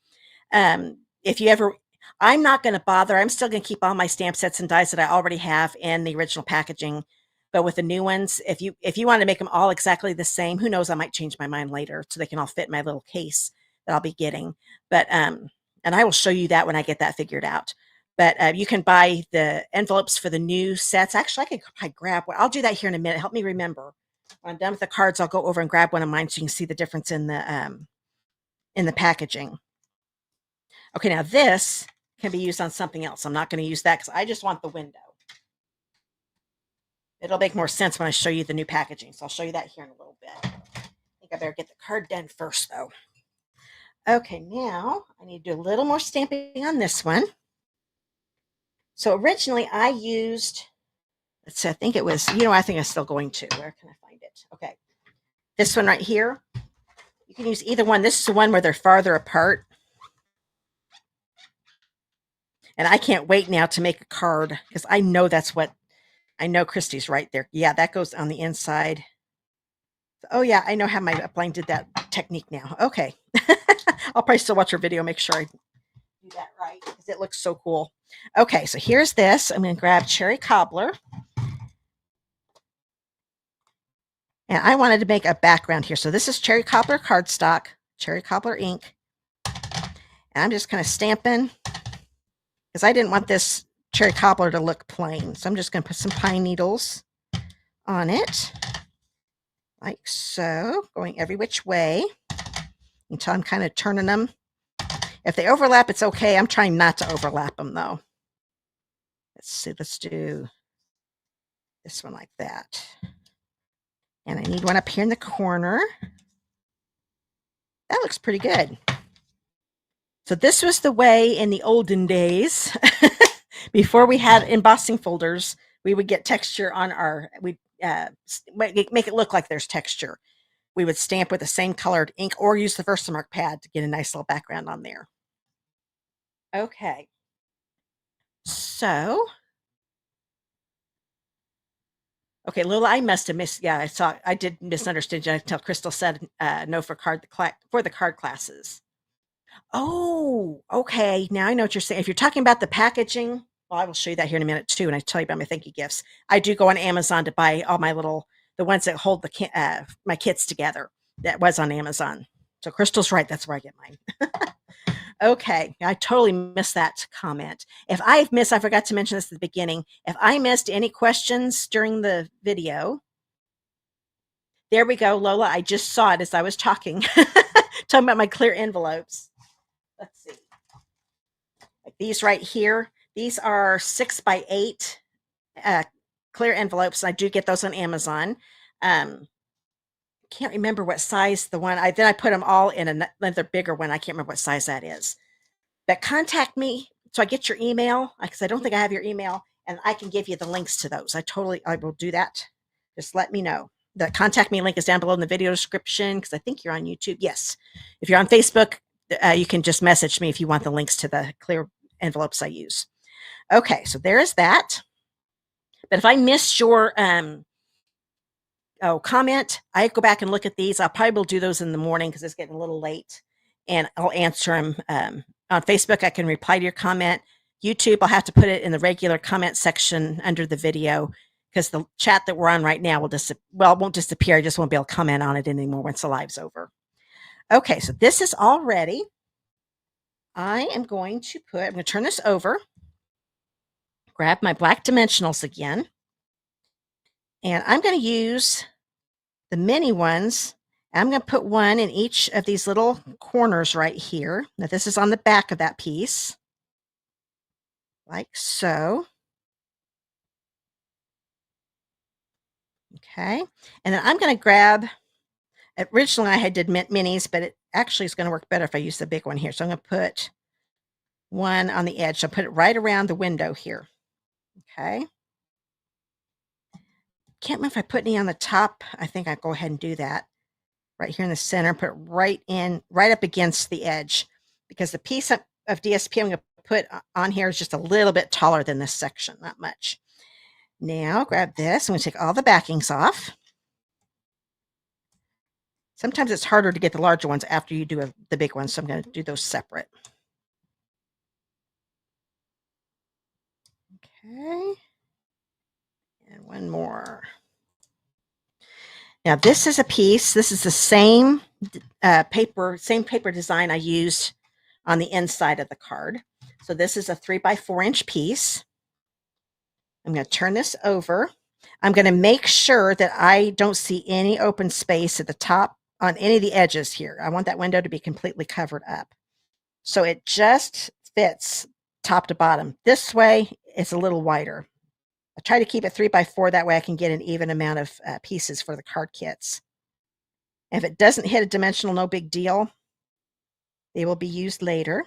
If you ever, I'm not going to bother. I'm still going to keep all my stamp sets and dies that I already have in the original packaging. But with the new ones, if you want to make them all exactly the same, who knows, I might change my mind later so they can all fit in my little case that I'll be getting. But and I will show you that when I get that figured out. But you can buy the envelopes for the new sets. Actually, I could probably grab one. I'll do that here in a minute. Help me remember. When I'm done with the cards, I'll go over and grab one of mine so you can see the difference in the packaging. Okay, now this can be used on something else. I'm not going to use that because I just want the window. It'll make more sense when I show you the new packaging. So I'll show you that here in a little bit. I think I better get the card done first, though. Okay, now I need to do a little more stamping on this one. So originally I used, let's see, I think it was, I think I'm still going to. Where can I find it? Okay. This one right here. You can use either one. This is the one where they're farther apart. And I can't wait now to make a card because I know that's what, I know Christy's right there. Yeah, that goes on the inside. Oh yeah, I know how my upline did that technique now. Okay. I'll probably still watch her video, make sure I do that right because it looks so cool. Okay, so here's this. I'm going to grab Cherry Cobbler. And I wanted to make a background here. So this is Cherry Cobbler cardstock, Cherry Cobbler ink. And I'm just kind of stamping because I didn't want this cherry cobbler to look plain. So I'm just going to put some pine needles on it, like so, going every which way until I'm kind of turning them. If they overlap, it's okay. I'm trying not to overlap them though. Let's see, let's do this one like that. And I need one up here in the corner. That looks pretty good. So this was the way in the olden days, before we had embossing folders, we would get texture on our, we make it look like there's texture. We would stamp with the same colored ink or use the Versamark pad to get a nice little background on there. Okay. So, okay, Lola, I must have missed. Yeah, I did misunderstand you until Crystal said no for the card classes. Oh, okay. Now I know what you're saying. If you're talking about the packaging, well, I will show you that here in a minute too. And I tell you about my thank you gifts. I do go on Amazon to buy all my the ones that hold my kits together. That was on Amazon. So Crystal's right. That's where I get mine. Okay. I totally missed that comment. If I forgot to mention this at the beginning. If I missed any questions during the video, there we go, Lola. I just saw it as I was talking, talking about my clear envelopes. Let's see. Like these right here. These are 6x8 clear envelopes. I do get those on Amazon. Can't remember what size the one. Then I put them all in another bigger one. I can't remember what size that is. But contact me so I get your email, because I don't think I have your email, and I can give you the links to those. I will do that. Just let me know. The contact me link is down below in the video description, because I think you're on YouTube. Yes. If you're on Facebook, you can just message me if you want the links to the clear envelopes I use. Okay, so there is that. But if I missed your comment, I go back and look at these. I'll probably will do those in the morning because it's getting a little late, and I'll answer them. On Facebook, I can reply to your comment. YouTube, I'll have to put it in the regular comment section under the video, because the chat that we're on right now it won't disappear. I just won't be able to comment on it anymore once the live's over. Okay, so this is all ready. I'm going to turn this over, grab my black dimensionals again, and I'm going to use the mini ones. I'm going to put one in each of these little corners right here. Now this is on the back of that piece, like so. Okay, and then I'm going to grab, originally I did minis, but it actually is going to work better if I use the big one here. So I'm going to put one on the edge. So I'll put it right around the window here. Okay. Can't remember if I put any on the top. I think I'll go ahead and do that. Right here in the center, put it right up against the edge, because the piece of DSP I'm going to put on here is just a little bit taller than this section, not much. Now grab this. I'm going to take all the backings off. Sometimes it's harder to get the larger ones after you do the big ones, so I'm going to do those separate. Okay. And one more. Now this is a piece. This is the same paper design I used on the inside of the card. So this is a 3x4 inch piece. I'm going to turn this over. I'm going to make sure that I don't see any open space at the top on any of the edges here. I want that window to be completely covered up, so it just fits top to bottom. This way it's a little wider. I try to keep it 3x4. That way I can get an even amount of pieces for the card kits. If it doesn't hit a dimensional, no big deal. They will be used later.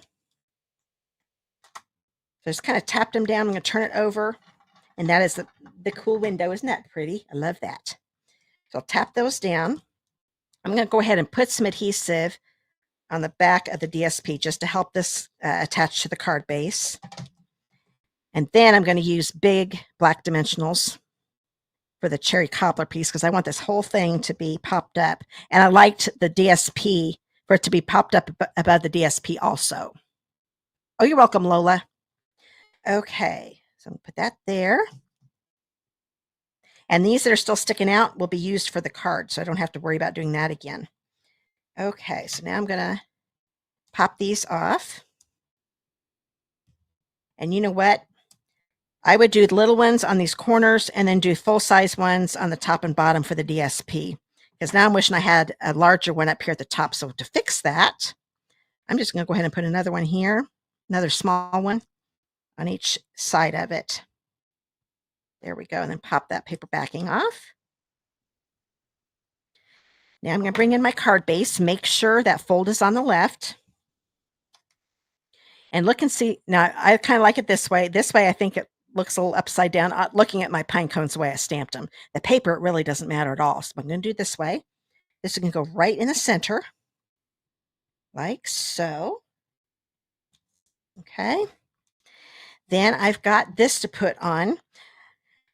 So just kind of tap them down. I'm going to turn it over. And that is the cool window. Isn't that pretty? I love that. So I'll tap those down. I'm going to go ahead and put some adhesive on the back of the DSP just to help this attach to the card base. And then I'm going to use big black dimensionals for the cherry cobbler piece, because I want this whole thing to be popped up. And I liked the DSP for it to be popped up above the DSP also. Oh, you're welcome, Lola. Okay, so I'm going to put that there. And these that are still sticking out will be used for the card, so I don't have to worry about doing that again. Okay, so now I'm going to pop these off. And you know what? I would do little ones on these corners and then do full-size ones on the top and bottom for the DSP. Because now I'm wishing I had a larger one up here at the top. So to fix that, I'm just going to go ahead and put another one here, another small one on each side of it. There we go. And then pop that paper backing off. Now I'm going to bring in my card base, make sure that fold is on the left. And look and see. Now, I kind of like it this way. This way, I think it looks a little upside down. Looking at my pine cones the way I stamped them. The paper, it really doesn't matter at all. So I'm going to do it this way. This is going to go right in the center, like so. Okay. Then I've got this to put on.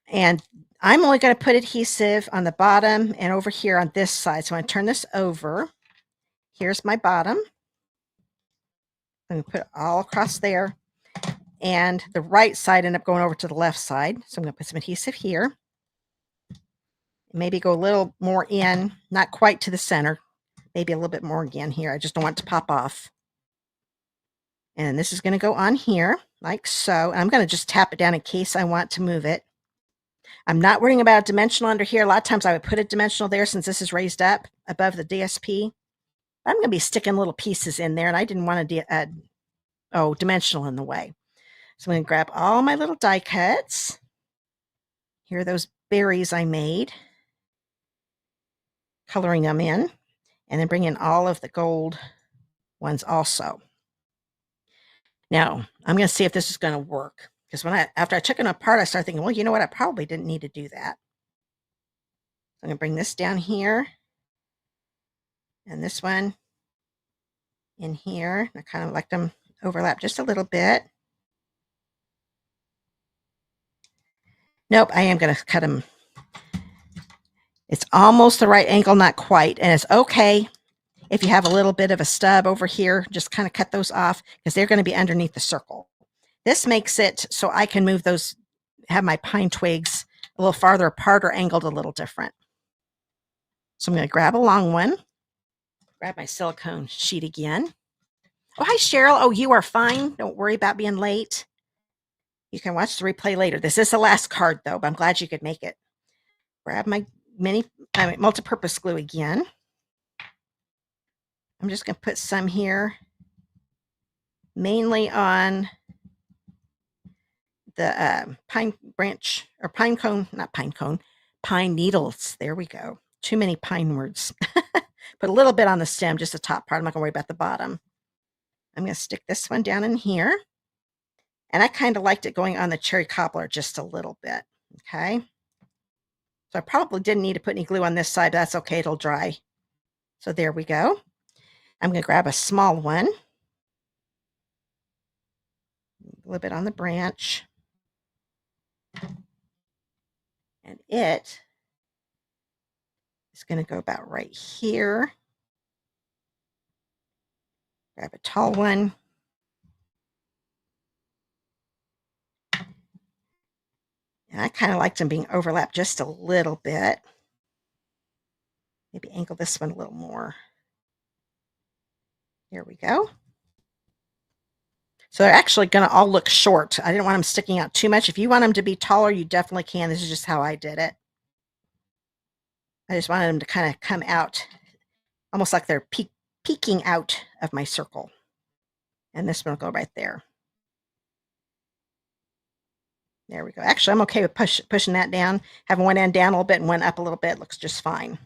And I'm only going to put adhesive on the bottom and over here on this side. So I'm going to turn this over. Here's my bottom. I'm going to put it all across there. And the right side ended up going over to the left side. So I'm going to put some adhesive here. Maybe go a little more in, not quite to the center. Maybe a little bit more again here. I just don't want it to pop off. And this is going to go on here, like so. And I'm going to just tap it down in case I want to move it. I'm not worrying about a dimensional under here. A lot of times I would put a dimensional there since this is raised up above the DSP. I'm going to be sticking little pieces in there, and I didn't want to add dimensional in the way. So I'm going to grab all my little die cuts. Here are those berries I made, coloring them in, and then bring in all of the gold ones also. Now, I'm going to see if this is going to work. Because after I took it apart, I started thinking, well, you know what? I probably didn't need to do that. I'm going to bring this down here. And this one in here. I kind of like them overlap just a little bit. Nope, I am going to cut them. It's almost the right angle, not quite. And it's okay if you have a little bit of a stub over here. Just kind of cut those off because they're going to be underneath the circle. This makes it so I can move those, have my pine twigs a little farther apart or angled a little different. So I'm going to grab a long one. Grab my silicone sheet again. Oh, hi, Cheryl. Oh, you are fine. Don't worry about being late. You can watch the replay later. This is the last card, though, but I'm glad you could make it. Grab my multi-purpose glue again. I'm just going to put some here, mainly on the pine branch, or pine cone, not pine cone, pine needles. There we go. Too many pine words. Put a little bit on the stem, just the top part. I'm not going to worry about the bottom. I'm going to stick this one down in here. And I kind of liked it going on the cherry cobbler just a little bit. Okay. So I probably didn't need to put any glue on this side, but that's okay. It'll dry. So there we go. I'm going to grab a small one. A little bit on the branch. And it is going to go about right here. Grab a tall one. And I kind of like them being overlapped just a little bit. Maybe angle this one a little more. There we go. So they're actually going to all look short. I didn't want them sticking out too much. If you want them to be taller, you definitely can. This is just how I did it. I just wanted them to kind of come out almost like they're peeking out of my circle. And this one will go right there. There we go. Actually, I'm okay with pushing that down. Having one end down a little bit and one up a little bit looks just fine.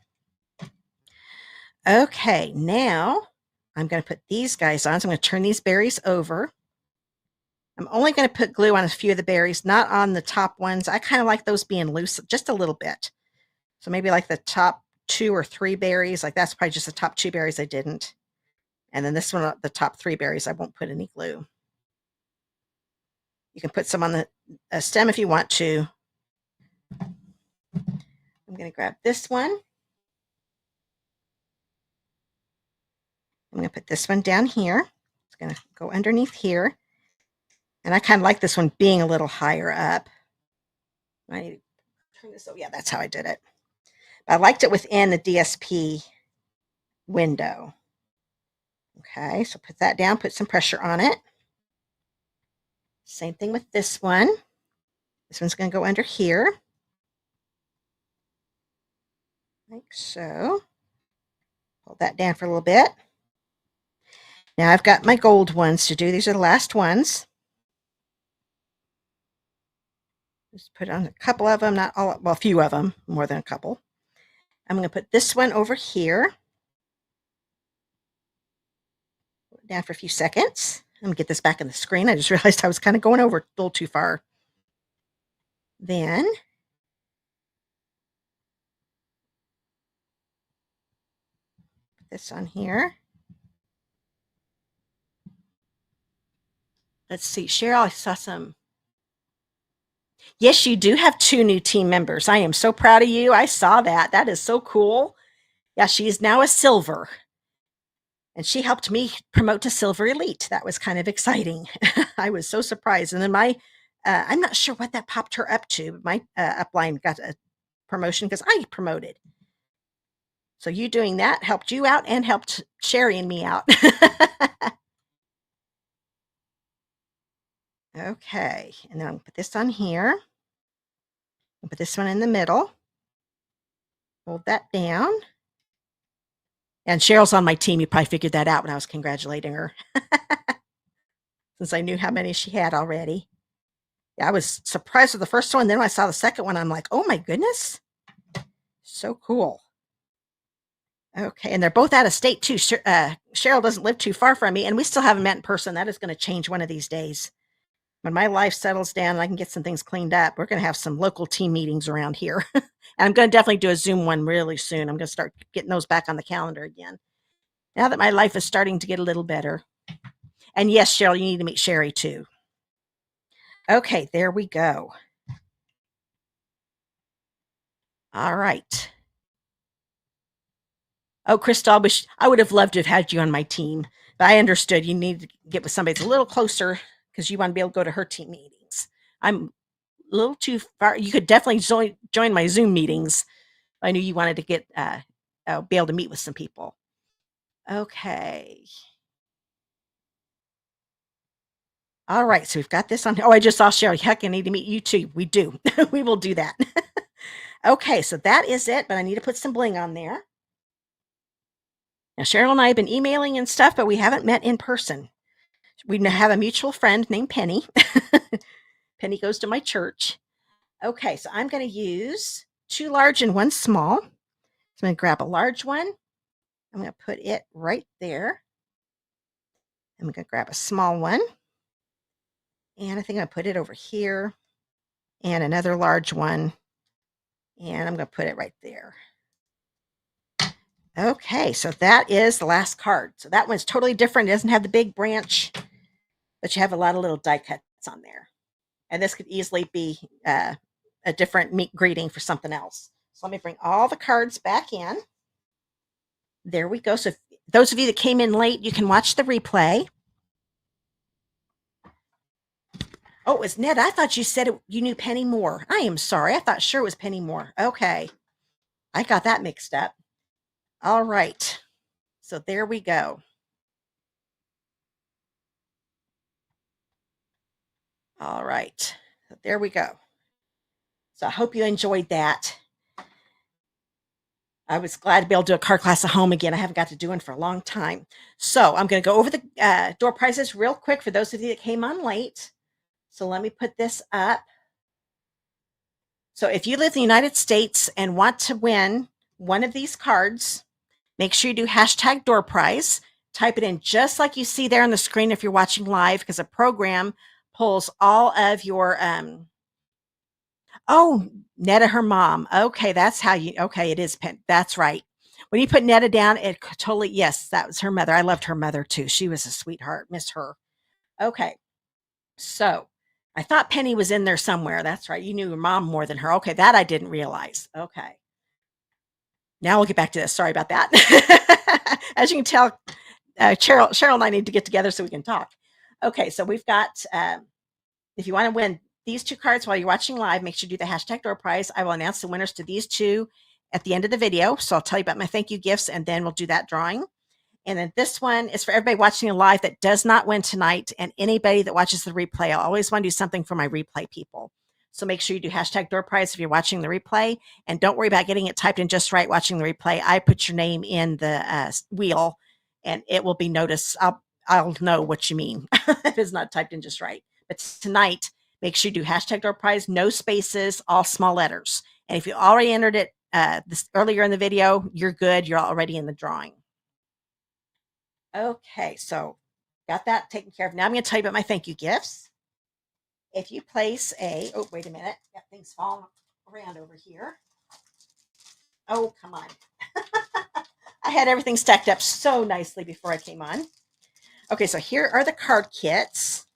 Okay, now I'm going to put these guys on. So I'm going to turn these berries over. I'm only going to put glue on a few of the berries, not on the top ones. I kind of like those being loose just a little bit. So maybe like the top 2 or 3 berries. Like that's probably just the top 2 berries I didn't. And then this one, the top 3 berries, I won't put any glue. You can put some on the stem if you want to. I'm going to grab this one. I'm going to put this one down here. It's going to go underneath here. And I kind of like this one being a little higher up. I need to turn this over. Yeah, that's how I did it. But I liked it within the DSP window. Okay, so put that down, put some pressure on it. Same thing with this one. This one's going to go under here. Like so. Hold that down for a little bit. Now I've got my gold ones to do. These are the last ones. Just put on a couple of them, not all, well, a few of them, more than a couple. I'm going to put this one over here. Put it down for a few seconds. I'm going to get this back in the screen. I just realized I was kind of going over a little too far. Then put this on here. Let's see, Cheryl, I saw some. Yes, you do have 2 new team members. I am so proud of you. I saw that. That is so cool. Yeah, she is now a silver. And she helped me promote to Silver Elite. That was kind of exciting. I was so surprised. And then my, I'm not sure what that popped her up to, but my upline got a promotion because I promoted. So you doing that helped you out and helped Sherry and me out. Okay, and then I'm gonna put this on here. I'll put this one in the middle. Hold that down. And Cheryl's on my team. You probably figured that out when I was congratulating her. Since I knew how many she had already. Yeah, I was surprised with the first one. Then when I saw the second one, I'm like, oh my goodness. So cool. Okay, and they're both out of state too. Cheryl doesn't live too far from me, and we still haven't met in person. That is going to change one of these days. When my life settles down and I can get some things cleaned up, we're going to have some local team meetings around here. And I'm going to definitely do a Zoom one really soon. I'm going to start getting those back on the calendar again. Now that my life is starting to get a little better. And yes, Cheryl, you need to meet Sherry too. Okay, there we go. All right. Oh, Crystal, I would have loved to have had you on my team, but I understood you need to get with somebody that's a little closer because you want to be able to go to her team meetings. I'm a little too far. You could definitely join my Zoom meetings. I knew you wanted to get be able to meet with some people. Okay. All right, so we've got this on. Oh, I just saw Sherry. Heck, I need to meet you too. We do. We will do that. Okay, so that is it, but I need to put some bling on there. Now, Cheryl and I have been emailing and stuff, but we haven't met in person. We have a mutual friend named Penny. Penny goes to my church. Okay, so I'm going to use 2 large and 1 small. So I'm going to grab a large one. I'm going to put it right there. I'm going to grab a small one. And I think I'm going to put it over here. And another large one. And I'm going to put it right there. Okay, so that is the last card. So that one's totally different. It doesn't have the big branch, but you have a lot of little die cuts on there. And this could easily be a different greeting for something else. So let me bring all the cards back in. There we go. So those of you that came in late, you can watch the replay. Oh, it was Ned. I thought you said you knew Penny Moore. I am sorry. I thought sure it was Penny Moore. Okay. I got that mixed up. All right. So there we go. All right. So there we go. So I hope you enjoyed that. I was glad to be able to do a card class at home again. I haven't got to do one for a long time. So I'm going to go over the door prizes real quick for those of you that came on late. So let me put this up. So if you live in the United States and want to win one of these cards, make sure you do hashtag door prize. Type it in just like you see there on the screen if you're watching live, because a program pulls all of your oh, Netta, her mom. Okay, that's how you, okay, it is Pen. That's right. When you put Netta down, it totally, yes, that was her mother. I loved her mother too. She was a sweetheart. Miss her. Okay, so I thought Penny was in there somewhere. That's right. You knew your mom more than her. Okay, that I didn't realize. Okay. Now we'll get back to this. Sorry about that. As you can tell, Cheryl and I need to get together so we can talk. Okay, so we've got, if you want to win these 2 cards while you're watching live, make sure you do the hashtag door prize. I will announce the winners to these 2 at the end of the video. So I'll tell you about my thank you gifts, and then we'll do that drawing. And then this one is for everybody watching live that does not win tonight, and anybody that watches the replay. I always want to do something for my replay people. So make sure you do hashtag door prize if you're watching the replay, and don't worry about getting it typed in just right watching the replay. I put your name in the wheel, and it will be noticed. I'll know what you mean if it's not typed in just right. But tonight, make sure you do hashtag door prize, no spaces, all small letters. And if you already entered it this earlier in the video, you're good. You're already in the drawing. Okay, so got that taken care of. Now I'm going to tell you about my thank you gifts. If you place oh, wait a minute. Got things falling around over here. Oh, come on. I had everything stacked up so nicely before I came on. Okay, so here are the card kits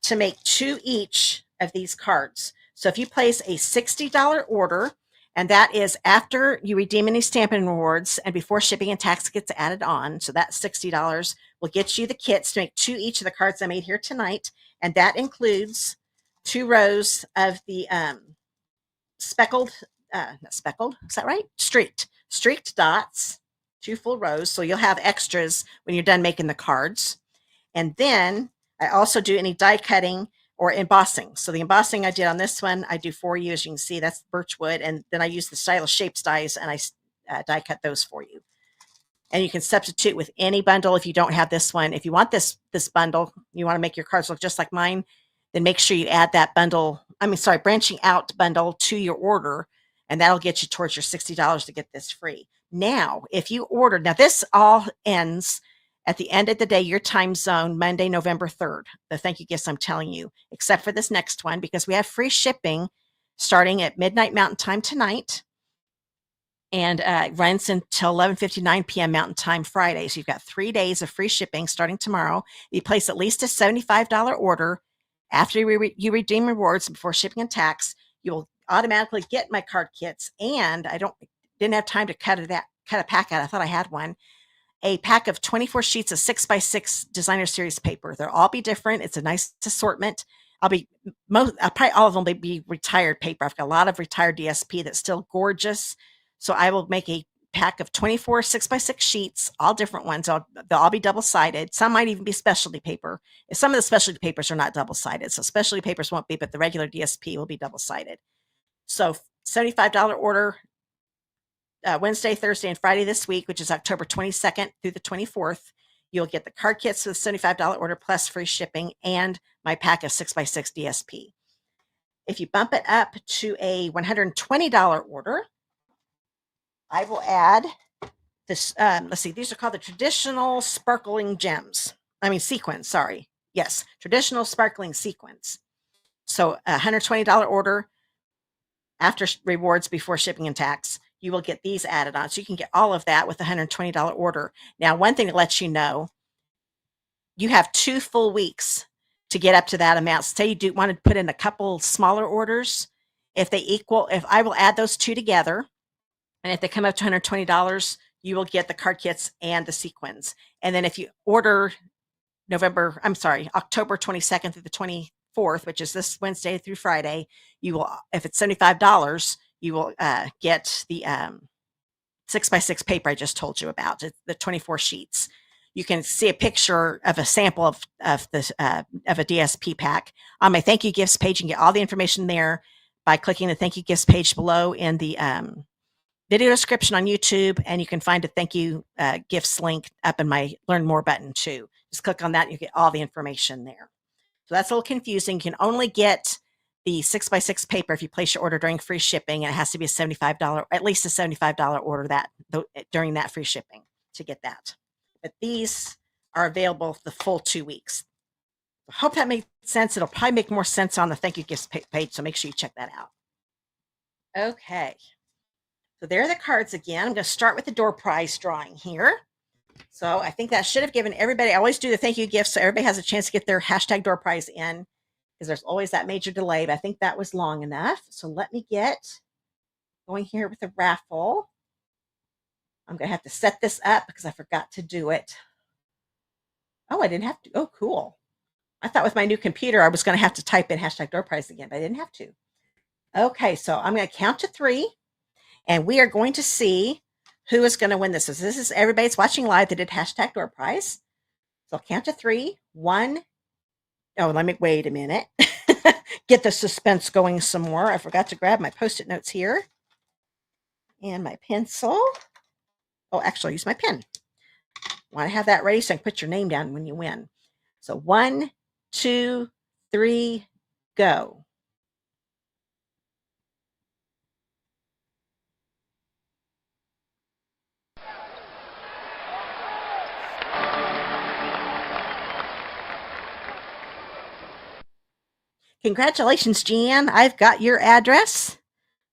to make 2 each of these cards. So if you place a $60 order, and that is after you redeem any Stampin' Rewards and before shipping and tax gets added on. So that $60 will get you the kits to make 2 each of the cards I made here tonight. And that includes 2 rows of the speckled, not speckled, is that right? Streaked dots, 2 full rows. So you'll have extras when you're done making the cards. And then I also do any die cutting or embossing. So the embossing I did on this one, I do for you. As you can see, that's birch wood. And then I use the Stylish Shapes dies and I die cut those for you. And you can substitute with any bundle if you don't have this one. If you want this bundle, you want to make your cards look just like mine, then make sure you add that branching out bundle to your order, and that'll get you towards your $60 to get this free. Now, if you order, now this all ends at the end of the day, your time zone, Monday, November 3rd, the thank you gifts I'm telling you, except for this next one, because we have free shipping starting at midnight Mountain Time tonight, and runs until 11:59 p.m. Mountain Time Friday. So you've got 3 days of free shipping starting tomorrow. You place at least a $75 order after you redeem rewards before shipping and tax. You'll automatically get my card kits, and I didn't have time to cut a pack out. I thought I had one. A pack of 24 sheets of 6x6 designer series paper. They'll all be different. It's a nice assortment. Probably all of them will be retired paper. I've got a lot of retired DSP that's still gorgeous. So I will make a pack of 24 6x6 sheets, all different ones. They'll all be double-sided. Some might even be specialty paper. Some of the specialty papers are not double-sided. So specialty papers won't be, but the regular DSP will be double-sided. So $75 order, Wednesday, Thursday, and Friday this week, which is October 22nd through the 24th. You'll get the card kits with $75 order plus free shipping and my pack of 6x6 DSP. If you bump it up to a $120 order, I will add this. Let's see, these are called the traditional sparkling sequins. Sorry. Yes, traditional sparkling sequins. So a $120 order after rewards before shipping and tax. You will get these added on. So you can get all of that with a $120 order. Now, one thing to let you know, you have 2 full weeks to get up to that amount. Say you do want to put in a couple smaller orders. If I will add those 2 together, and if they come up to $120, you will get the card kits and the sequins. And then if you order October 22nd through the 24th, which is this Wednesday through Friday, you will, if it's $75, you will get the 6x6 paper I just told you about, the 24 sheets. You can see a picture of a sample of a DSP pack on my thank you gifts page. You can get all the information there by clicking the thank you gifts page below in the video description on YouTube, and you can find a thank you gifts link up in my learn more button too. Just click on that and you get all the information there. So that's a little confusing. You can only get the 6x6 paper if you place your order during free shipping, and it has to be at least a $75 order during that free shipping to get that. But these are available the full 2 weeks. I hope that made sense. It'll probably make more sense on the thank you gifts page, so make sure you check that out. Okay. So there are the cards again. I'm going to start with the door prize drawing here. So I think that should have given everybody, I always do the thank you gifts so everybody has a chance to get their hashtag door prize in, because there's always that major delay, but I think that was long enough. So let me get going here with the raffle. I'm going to have to set this up because I forgot to do it. Oh, I didn't have to. Oh, cool. I thought with my new computer, I was going to have to type in hashtag door prize again, but I didn't have to. Okay, so I'm going to count to 3. And we are going to see who is going to win this. So this is everybody's watching live that did hashtag door prize. So I'll count to 3. 1. Oh, let me wait a minute. Get the suspense going some more. I forgot to grab my Post-it notes here and my pencil. Oh, actually, I'll use my pen. Want to have that ready so I can put your name down when you win. So 1, 2, 3, go. Congratulations, Jan. I've got your address.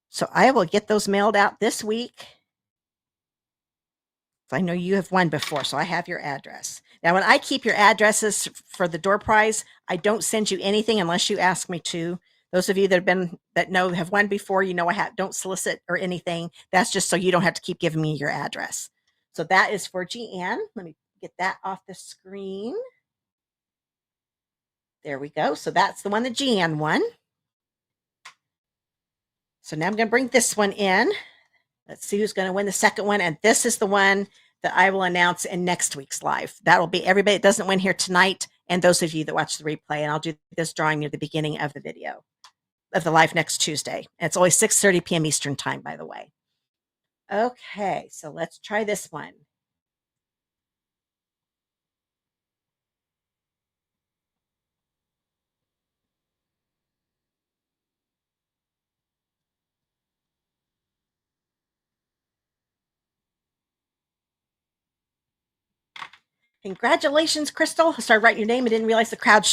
So I will get those mailed out this week. I know you have won before, so I have your address. Now, when I keep your addresses for the door prize, I don't send you anything unless you ask me to. Those of you that know have won before, you know I don't solicit or anything. That's just so you don't have to keep giving me your address. So that is for Jeanne. Let me get that off the screen. There we go. So that's the one that Jeanne won. So now I'm going to bring this one in. Let's see who's going to win the second one. And this is the one that I will announce in next week's live. That will be everybody that doesn't win here tonight and those of you that watch the replay. And I'll do this drawing near the beginning of the video of the live next Tuesday. And it's always 6:30 p.m. Eastern time, by the way. Okay, so let's try this one. Congratulations, Crystal. I started writing your name. I didn't realize the crowd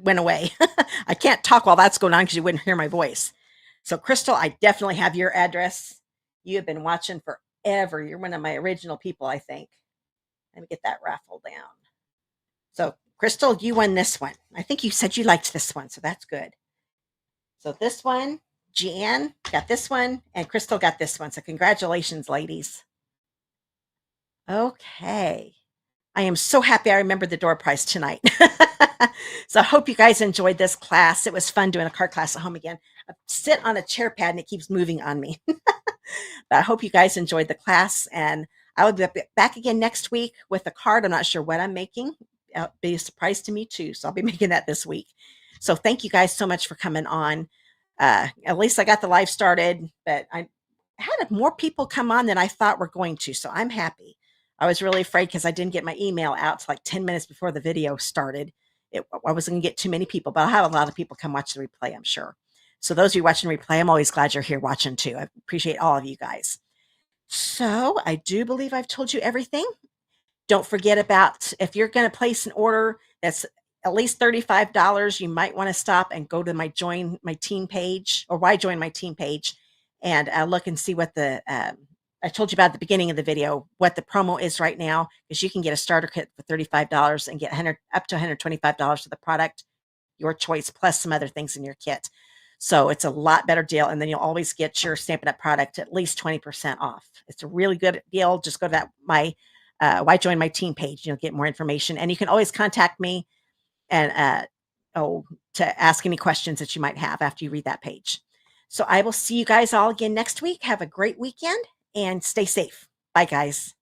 went away. I can't talk while that's going on because you wouldn't hear my voice. So, Crystal, I definitely have your address. You have been watching forever. You're one of my original people, I think. Let me get that raffle down. So, Crystal, you won this one. I think you said you liked this one, so that's good. So this one, Jan got this one, and Crystal got this one. So congratulations, ladies. Okay. I am so happy I remembered the door prize tonight. So I hope you guys enjoyed this class. It was fun doing a card class at home again. I sit on a chair pad and it keeps moving on me. But I hope you guys enjoyed the class, and I will be back again next week with a card. I'm not sure what I'm making. It'll be a surprise to me too. So I'll be making that this week. So thank you guys so much for coming on. At least I got the live started, but I had more people come on than I thought were going to. So I'm happy. I was really afraid because I didn't get my email out to like 10 minutes before the video started. I wasn't going to get too many people, but I'll have a lot of people come watch the replay, I'm sure. So those of you watching replay, I'm always glad you're here watching too. I appreciate all of you guys. So I do believe I've told you everything. Don't forget about, if you're going to place an order that's at least $35, you might want to stop and go to my join my team page, or why join my team page, and look and see what the I told you about at the beginning of the video, what the promo is right now, because you can get a starter kit for $35 and get up to $125 for the product, your choice, plus some other things in your kit. So it's a lot better deal. And then you'll always get your Stampin' Up product at least 20% off. It's a really good deal. Just go to that why join my team page. You'll get more information, and you can always contact me and to ask any questions that you might have after you read that page. So I will see you guys all again next week. Have a great weekend and stay safe. Bye, guys.